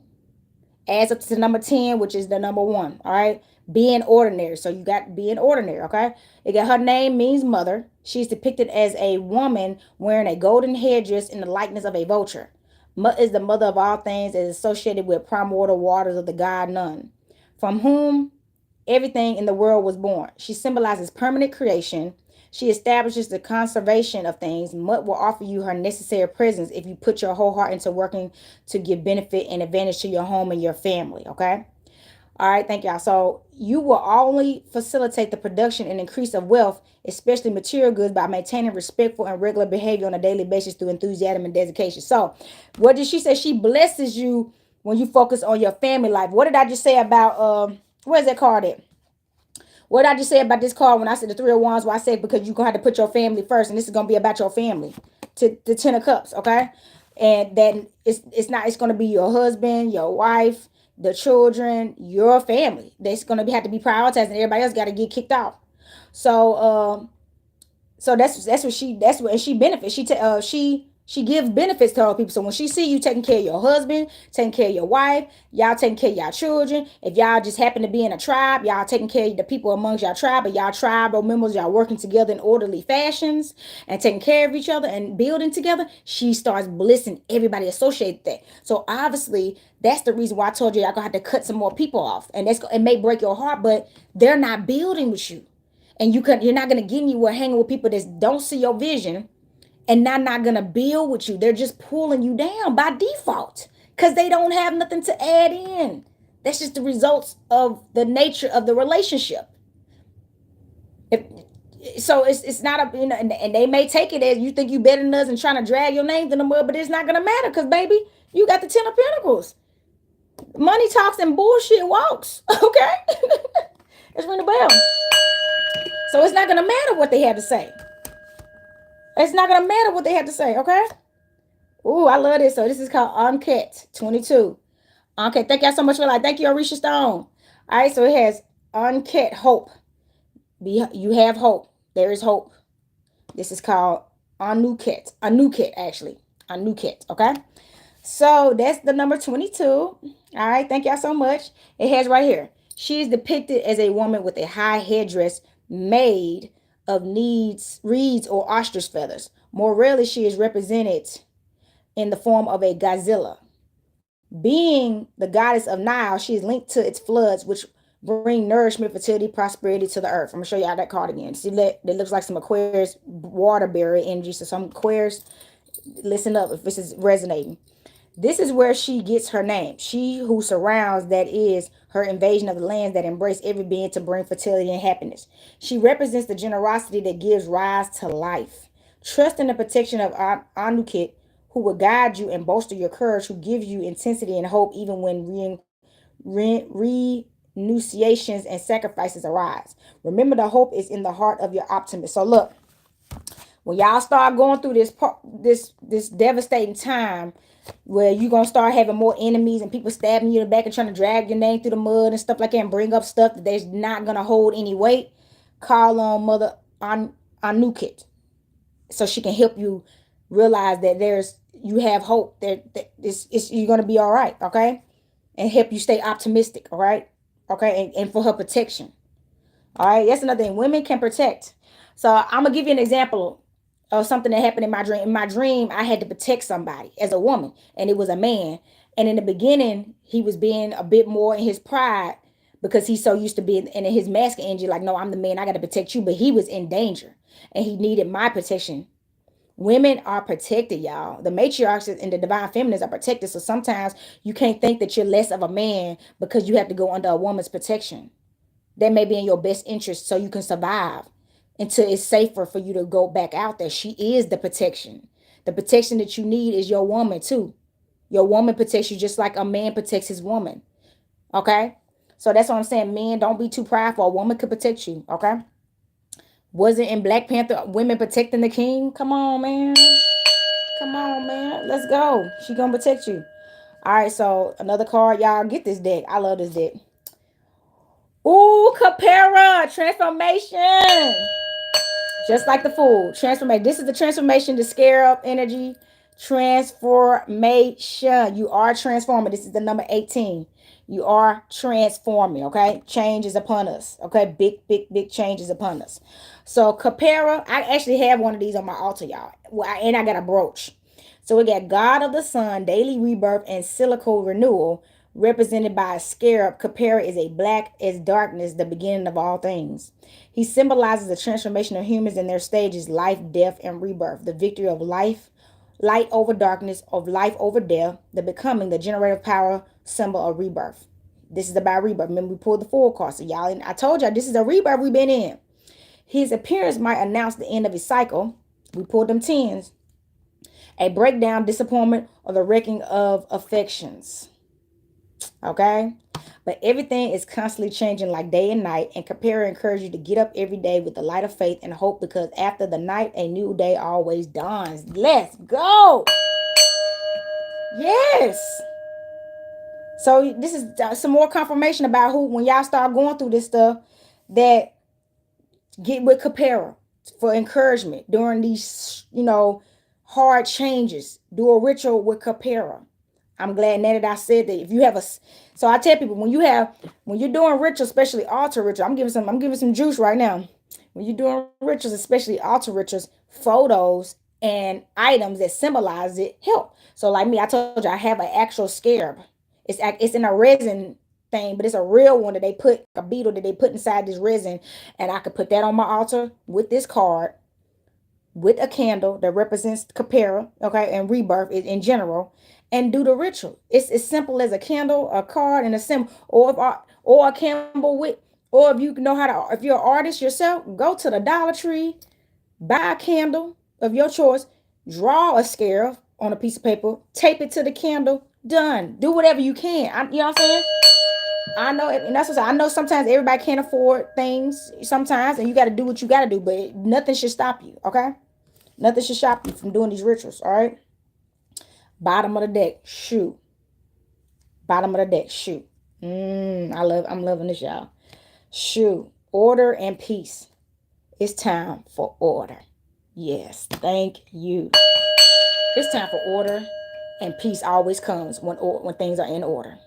adds up to the number 10, which is the number 1, all right? Being ordinary. So you got being ordinary, okay? It got, her name means mother. She's depicted as a woman wearing a golden headdress in the likeness of a vulture. Mut is the mother of all things and is associated with primordial waters of the god Nun, from whom everything in the world was born. She symbolizes permanent creation. She establishes the conservation of things. Mut will offer you her necessary presence if you put your whole heart into working to give benefit and advantage to your home and your family. Okay. All right, thank y'all. So you will only facilitate the production and increase of wealth, especially material goods, by maintaining respectful and regular behavior on a daily basis through enthusiasm and dedication. So, what did she say? She blesses you when you focus on your family life. What did I just say about where's that card at? What did I just say about this card when I said the Three of Wands? Well, I said because you're gonna have to put your family first, and this is gonna be about your family. To the Ten of Cups, okay? And then it's not, it's gonna be your husband, your wife, the children, your family. That's gonna have to be prioritized, and everybody else got to get kicked off. So so that's what that's what, and she benefits. She gives benefits to other people. So when she see you taking care of your husband, taking care of your wife, y'all taking care of y'all children, if y'all just happen to be in a tribe, y'all taking care of the people amongst y'all tribe, but y'all tribal members, y'all working together in orderly fashions and taking care of each other and building together, she starts blessing everybody associated with that. So obviously that's the reason why I told you y'all gonna have to cut some more people off, and it may break your heart, but they're not building with you. And you're not gonna get anywhere hanging with people that don't see your vision, and not gonna build with you. They're just pulling you down by default because they don't have nothing to add in. That's just the results of the nature of the relationship. If so, it's not a, you know, and they may take it as you think you better than us and trying to drag your name to the mud, but it's not gonna matter because baby, you got the Ten of Pentacles. Money talks and bullshit walks. Okay, let's ring the bell. So it's not gonna matter what they have to say. It's not gonna matter what they have to say. Okay. Ooh, I love this. So this is called Uncut 22. Okay, thank y'all so much for like. Thank you, Arisha Stone. All right, so it has uncut hope. You have hope. There is hope. This is called Anuket. Anuket, actually. Anuket, okay? So that's the number 22. All right, thank y'all so much. It has right here. She is depicted as a woman with a high headdress made of reeds, or ostrich feathers. More rarely, she is represented in the form of a gazelle. Being the goddess of Nile, she is linked to its floods, which bring nourishment, fertility, prosperity to the earth. I'm gonna show y'all that card again. See, that looks like some Aquarius water barrier energy. So some Aquarius, listen up if this is resonating. This is where she gets her name. She who surrounds, that is, her invasion of the lands that embrace every being to bring fertility and happiness. She represents the generosity that gives rise to life. Trust in the protection of Anunnaki, who will guide you and bolster your courage, who gives you intensity and hope even when renunciations and sacrifices arise. Remember, the hope is in the heart of your optimist. So look, when y'all start going through this devastating time where you're gonna start having more enemies and people stabbing you in the back and trying to drag your name through the mud and stuff like that and bring up stuff that they're not gonna hold any weight, call on Mother Anukit so she can help you realize that you have hope, that you're gonna be all right, okay? And help you stay optimistic, all right? Okay, and for her protection. All right, that's another thing. Women can protect. So I'm gonna give you an example of something that happened in my dream. In my dream, I had to protect somebody as a woman, and it was a man. And in the beginning, he was being a bit more in his pride because he's so used to being in his masculine energy, like, no, I'm the man, I got to protect you. But he was in danger, and he needed my protection. Women are protected, y'all. The matriarchs and the divine feminines are protected. So sometimes you can't think that you're less of a man because you have to go under a woman's protection. That may be in your best interest so you can survive until it's safer for you to go back out there. She is the protection. The protection that you need is your woman too. Your woman protects you just like a man protects his woman. Okay? So that's what I'm saying. Men, don't be too prideful. A woman could protect you. Okay? Wasn't in Black Panther women protecting the king? Come on, man. Come on, man. Let's go. She gonna protect you. All right, so another card. Y'all get this deck. I love this deck. Ooh, Capera, transformation. Just like the Fool, transformation. This is the transformation, the scarab energy, transformation. You are transforming. This is the number 18. You are transforming, okay? Change is upon us, okay? Big change is upon us. So, Capera, I actually have one of these on my altar, y'all. And I got a brooch. So, we got God of the Sun, daily rebirth, and cyclical renewal. represented by a scarab. Khepera is a black as darkness, the beginning of all things. He symbolizes the transformation of humans in their stages: life, death, and rebirth, the victory of life, light over darkness, of life over death, the becoming, the generative power symbol of rebirth. This is about rebirth. Remember, we pulled the full card. So y'all, and I told y'all this is a rebirth we've been in. His appearance might announce the end of his cycle. We pulled them tens. A breakdown, disappointment, or the wrecking of affections. Okay? But everything is constantly changing like day and night. And Khepera encourages you to get up every day with the light of faith and hope, because after the night, a new day always dawns. Let's go. Yes. So this is some more confirmation about who, when y'all start going through this stuff, that get with Khepera for encouragement during these, hard changes. Do a ritual with Khepera. I'm glad now that I said that. If you have a, so I tell people, when you're doing rituals, especially altar ritual, I'm giving some juice right now. When you're doing rituals, especially altar rituals, photos and items that symbolize it help. So like me, I told you I have an actual scarab. It's in a resin thing, but it's a real one that they put, a beetle that they put inside this resin, and I could put that on my altar with this card, with a candle that represents Khepera, okay, and rebirth in general, and do the ritual. It's as simple as a candle, a card, and a symbol, or a candle with, or if you know how to, if you're an artist yourself, go to the Dollar Tree, buy a candle of your choice, draw a scarab on a piece of paper, tape it to the candle, done. Do whatever you can. You know what I'm saying? I know, and that's what I know. Sometimes everybody can't afford things sometimes, and you got to do what you got to do, but nothing should stop you, okay? Nothing should stop you from doing these rituals, all right? Bottom of the deck, shoot. Bottom of the deck, shoot. I'm loving this, y'all. Shoot. Order and peace. It's time for order. Yes, thank you. It's time for order, and peace always comes when things are in order.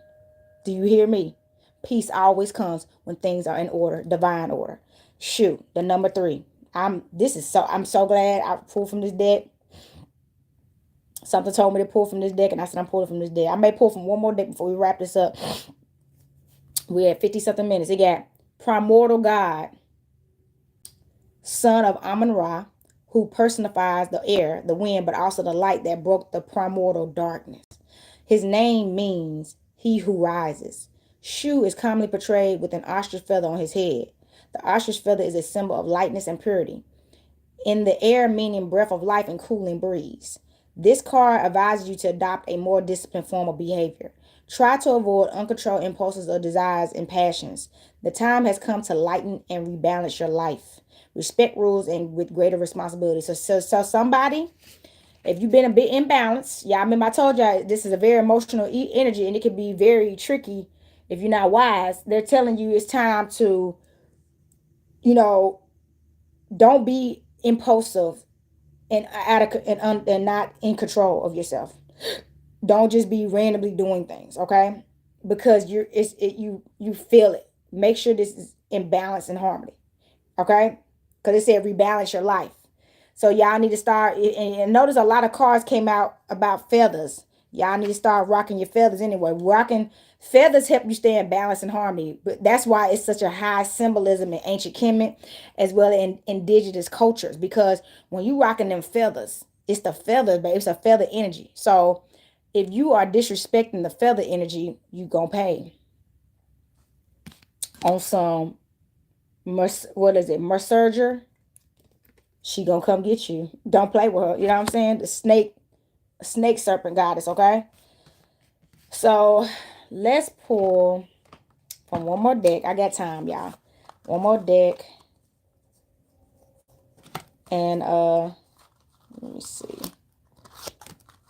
Do you hear me? Peace always comes when things are in order, divine order. Shoot, the number 3. I'm so glad I pulled from this deck. Something told me to pull from this deck, and I said I'm pulling from this deck. I may pull from one more deck before we wrap this up. We had 50 something minutes. It got primordial God, son of Amun Ra, who personifies the air, the wind, but also the light that broke the primordial darkness. His name means he who rises. Shu is commonly portrayed with an ostrich feather on his head. The ostrich feather is a symbol of lightness and purity. In the air, meaning breath of life and cooling breeze. This card advises you to adopt a more disciplined form of behavior. Try to avoid uncontrolled impulses or desires and passions. The time has come to lighten and rebalance your life. Respect rules and with greater responsibility. So somebody, if you've been a bit imbalanced, I remember I told y'all this is a very emotional energy, and it can be very tricky if you're not wise. They're telling you it's time to, don't be impulsive and and not in control of yourself. Don't just be randomly doing things, okay? Because you feel it. Make sure this is in balance and harmony, okay? Because it said rebalance your life. So y'all need to start, and notice a lot of cards came out about feathers. Y'all need to start rocking your feathers anyway. Rocking feathers help you stay in balance and harmony. But that's why it's such a high symbolism in ancient Kemet as well as in indigenous cultures. Because when you rocking them feathers, it's the feather, but it's a feather energy. So if you are disrespecting the feather energy, you gonna pay on some, what is it, Mercerger. She gonna come get you. Don't play with her. You know what I'm saying? The snake serpent goddess, okay? So let's pull from one more deck. I got time, y'all. One more deck. And let me see.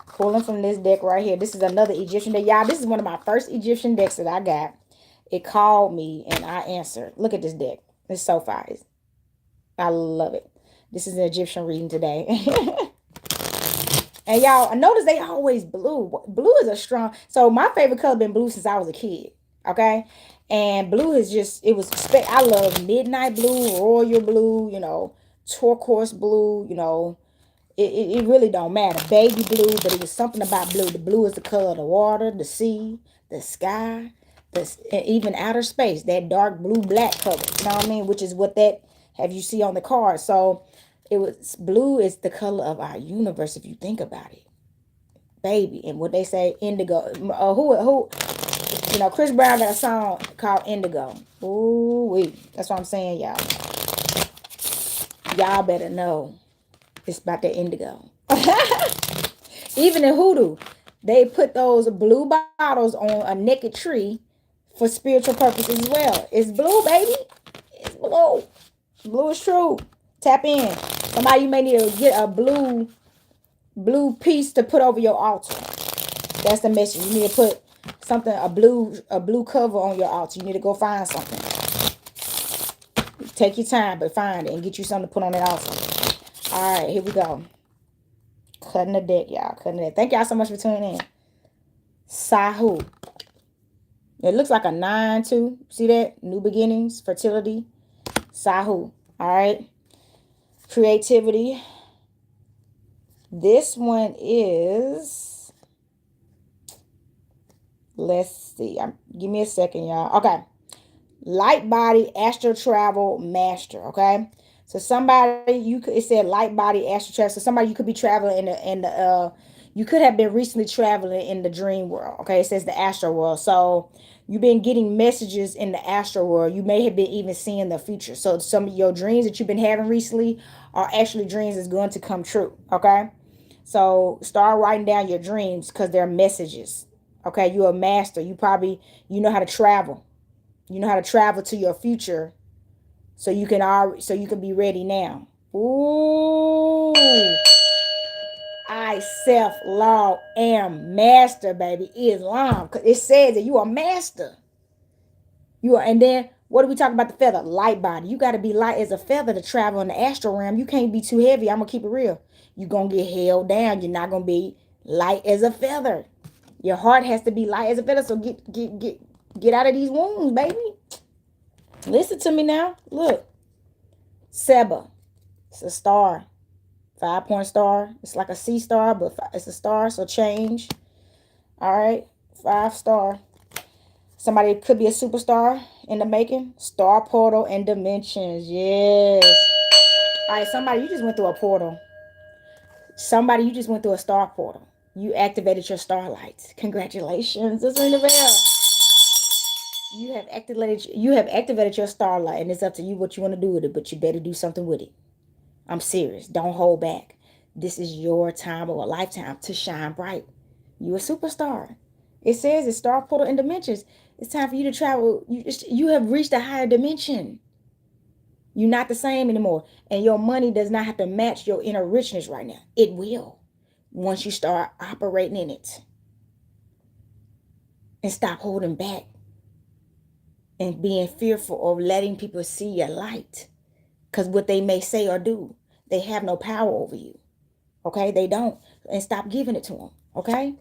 Pulling from this deck right here. This is another Egyptian deck. Y'all, this is one of my first Egyptian decks that I got. It called me and I answered. Look at this deck. It's so fire. I love it. This is an Egyptian reading today. And y'all, I notice they always blue. Blue is a strong. So my favorite color been blue since I was a kid. Okay. And blue is just, I love midnight blue, royal blue, turquoise blue, It really don't matter. Baby blue, but it was something about blue. The blue is the color of the water, the sea, the sky, and even outer space. That dark blue black color. You know what I mean? Which is what that have you see on the card. So it was blue is the color of our universe if you think about it, baby. And what they say, indigo. Who Chris Brown got a song called Indigo. Ooh wee. That's what I'm saying, y'all. Y'all better know it's about the indigo. Even in hoodoo, they put those blue bottles on a naked tree for spiritual purposes as well. It's blue, baby. It's blue. Blue is true. Tap in. Somebody, you may need to get a blue piece to put over your altar. That's the message. You need to put something, a blue cover on your altar. You need to go find something. Take your time, but find it and get you something to put on that altar. All right, here we go. Cutting the deck, y'all. Cutting the deck. Thank y'all so much for tuning in. Sahu. It looks like a 9 too. See that? New beginnings, fertility. Sahu. All right. Creativity. This one is, let's see. Give me a second, y'all. Okay. Light body astral travel master. Okay. So somebody it said light body astral travel. So somebody, you could be traveling in the you could have been recently traveling in the dream world. Okay, it says the astral world. So you've been getting messages in the astral world. You may have been even seeing the future. So some of your dreams that you've been having recently are actually dreams that's going to come true. Okay. So start writing down your dreams because they're messages. Okay, you're a master. You know how to travel. You know how to travel to your future so you can be ready now. Ooh. I self-law am master, baby. Islam. Cause it says that you are master. You are, and then what do we talk about the feather? Light body. You gotta be light as a feather to travel in the astral realm. You can't be too heavy. I'm gonna keep it real. You're gonna get held down. You're not gonna be light as a feather. Your heart has to be light as a feather. So get out of these wounds, baby. Listen to me now. Look. Seba. It's a star. 5-point star. It's like a C star, but it's a star, so change. All right. 5-star. Somebody could be a superstar in the making. Star portal and dimensions. Yes. All right. Somebody, you just went through a portal. Somebody, you just went through a star portal. You activated your starlights. Congratulations. Let's ring the bell. You have activated your starlight, and it's up to you what you want to do with it, but you better do something with it. I'm serious. Don't hold back. This is your time or a lifetime to shine bright. You a superstar. It says it's star portal and dimensions. It's time for you to travel. You have reached a higher dimension. You're not the same anymore. And your money does not have to match your inner richness right now. It will once you start operating in it. And stop holding back and being fearful of letting people see your light. Because what they may say or do, they have no power over you. Okay? They don't. And stop giving it to them. Okay?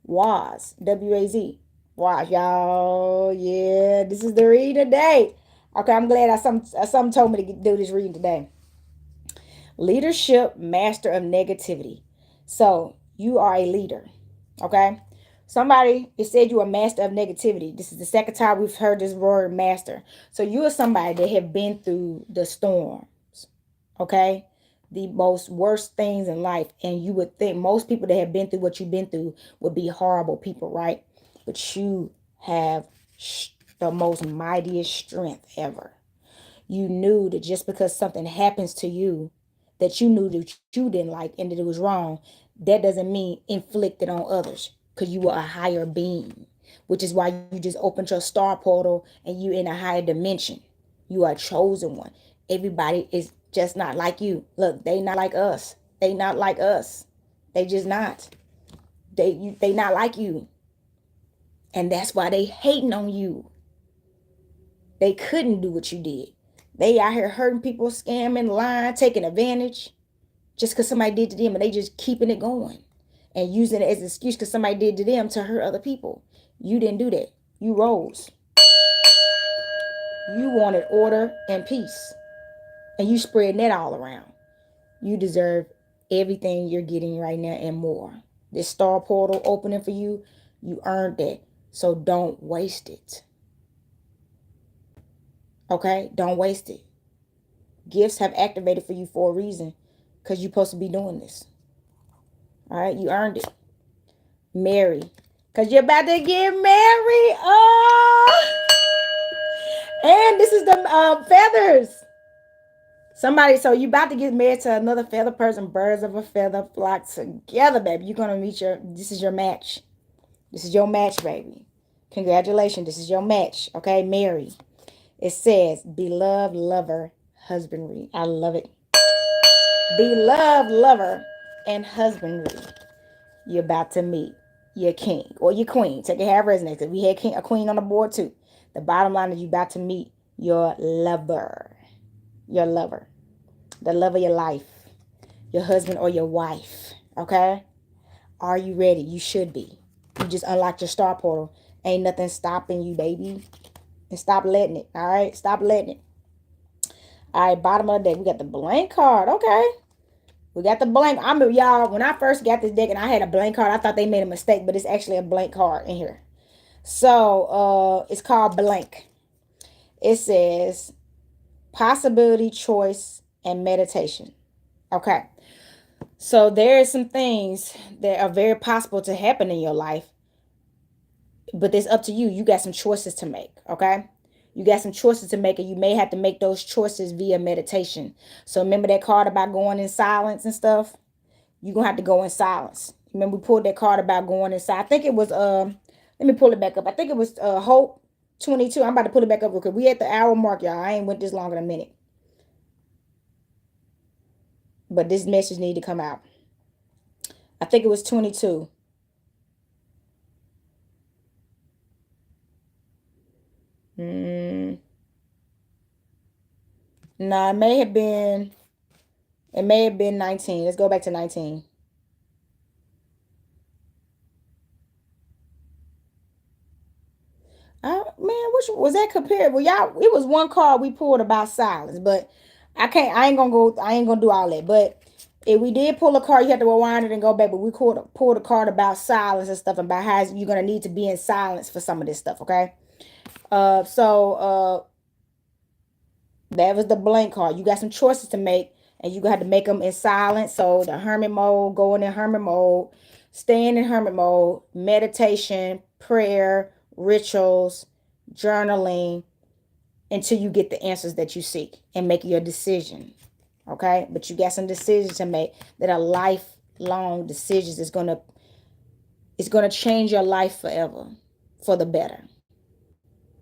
Waz. W-A-Z. Waz, y'all. Yeah, this is the reading today. Okay, I'm glad something told me to do this reading today. Leadership, master of negativity. So, you are a leader. Okay? Somebody, it said you are a master of negativity. This is the second time we've heard this word master. So, you are somebody that have been through the storms. Okay? The most worst things in life. And you would think most people that have been through what you've been through would be horrible people, right? But you have the most mightiest strength ever. You knew that just because something happens to you that you knew that you didn't like and that it was wrong, that doesn't mean inflict it on others because you were a higher being, which is why you just opened your star portal and you in a higher dimension. You are a chosen one. Everybody is just not like you. Look, they not like us. They not like us. They just not. They not like you. And that's why they hating on you. They couldn't do what you did. They out here hurting people, scamming, lying, taking advantage just because somebody did to them, and they just keeping it going and using it as an excuse because somebody did to them to hurt other people. You didn't do that. You rose. You wanted order and peace, and you spread that all around. You deserve everything you're getting right now and more. This star portal opening for you, you earned it. So don't waste it. Okay? Don't waste it. Gifts have activated for you for a reason because you're supposed to be doing this. All right? You earned it. Marry. Because you're about to get married. Oh! And this is the feathers. Somebody, so you about to get married to another feather person. Birds of a feather flock together, baby. You're gonna meet this is your match. This is your match, baby. Congratulations, this is your match. Okay, Mary. It says, beloved lover, husbandry. I love it. Beloved lover and husbandry. You're about to meet your king or your queen. Take it how it resonates. We had a queen on the board too. The bottom line is you about to meet your lover. Your lover. The love of your life. Your husband or your wife. Okay? Are you ready? You should be. You just unlocked your star portal. Ain't nothing stopping you, baby. And stop letting it. All right? Stop letting it. All right, bottom of the deck. We got the blank card. Okay. We got the blank. I mean, y'all, when I first got this deck and I had a blank card, I thought they made a mistake, but it's actually a blank card in here. So, it's called blank. It says possibility, choice, and meditation. Okay. So there are some things that are very possible to happen in your life, but it's up to you. You got some choices to make. Okay. You got some choices to make, and you may have to make those choices via meditation. So remember that card about going in silence and stuff? You're going to have to go in silence. Remember we pulled that card about going inside. I think it was, let me pull it back up. I think it was Hope 22. I'm about to pull it back up real quick. We at the hour mark, y'all. I ain't went this long in a minute. But this message need to come out. I think it was 22. No, it may have been 19. Let's go back to 19. Man, which was that compared? Well, y'all, it was one card we pulled about silence, but I ain't gonna do all that. But if we did pull a card, you have to rewind it and go back. But we pulled a card about silence and stuff, about how you're gonna need to be in silence for some of this stuff. Okay. That was the blank card. You got some choices to make, and you got to make them in silence. So the hermit mode, going in hermit mode, staying in hermit mode, meditation, prayer, rituals, journaling, until you get the answers that you seek and make your decision. Okay? But you got some decisions to make that are lifelong decisions. It's gonna change your life forever for the better.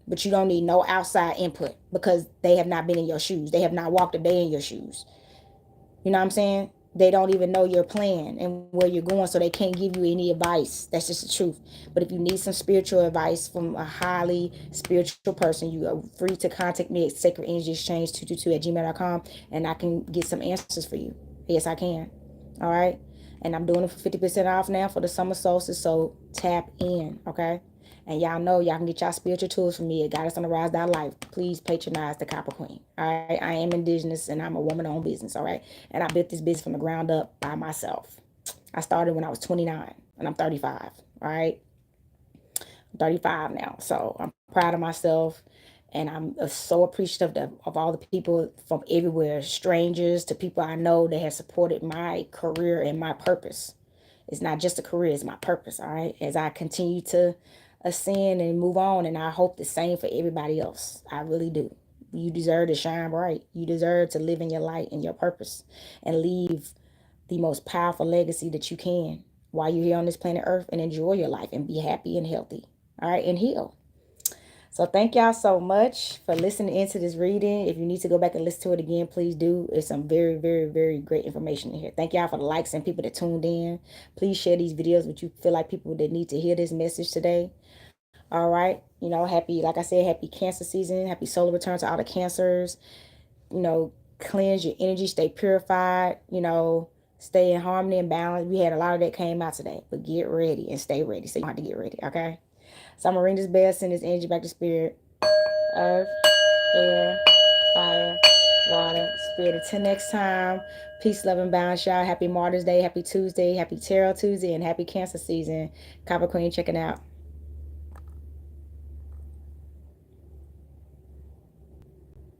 But you don't need no outside input because they have not been in your shoes. They have not walked a day in your shoes. You know what I'm saying? They don't even know your plan and where you're going, so they can't give you any advice. That's just the truth. But if you need some spiritual advice from a highly spiritual person, you are free to contact me at sacredenergyexchange222@gmail.com, and I can get some answers for you. Yes, I can. All right? And I'm doing it for 50% off now for the summer solstice, so tap in, okay? And y'all know y'all can get y'all spiritual tools from me at goddessonarise.life. Please patronize the Copper Queen. All right. I am indigenous and I'm a woman-owned business. All right. And I built this business from the ground up by myself. I started when I was 29 and I'm 35. All right. I'm 35 now. So I'm proud of myself. And I'm so appreciative of all the people from everywhere, strangers to people I know that have supported my career and my purpose. It's not just a career, it's my purpose, all right? As I continue to ascend and move on, and I hope the same for everybody else. I really do. You deserve to shine bright. You deserve to live in your light and your purpose and leave the most powerful legacy that you can while you're here on this planet Earth, and enjoy your life and be happy and healthy, all right, and heal. So thank y'all so much for listening into this reading. If you need to go back and listen to it again, please do. It's some very, very, very great information in here. Thank y'all for the likes and people that tuned in. Please share these videos with you feel like people that need to hear this message today. All right. You know, happy, like I said, happy Cancer season. Happy solar return to all the Cancers. You know, cleanse your energy. Stay purified. You know, stay in harmony and balance. We had a lot of that came out today. But get ready and stay ready. So you have to get ready. Okay. So I'm going to ring this bell, send this energy back to spirit. Earth, air, fire, Water, spirit. Until next time, peace, love, and balance, y'all. Happy Martyrs Day, happy Tuesday, happy Tarot Tuesday, and happy Cancer season. Copper Queen checking out.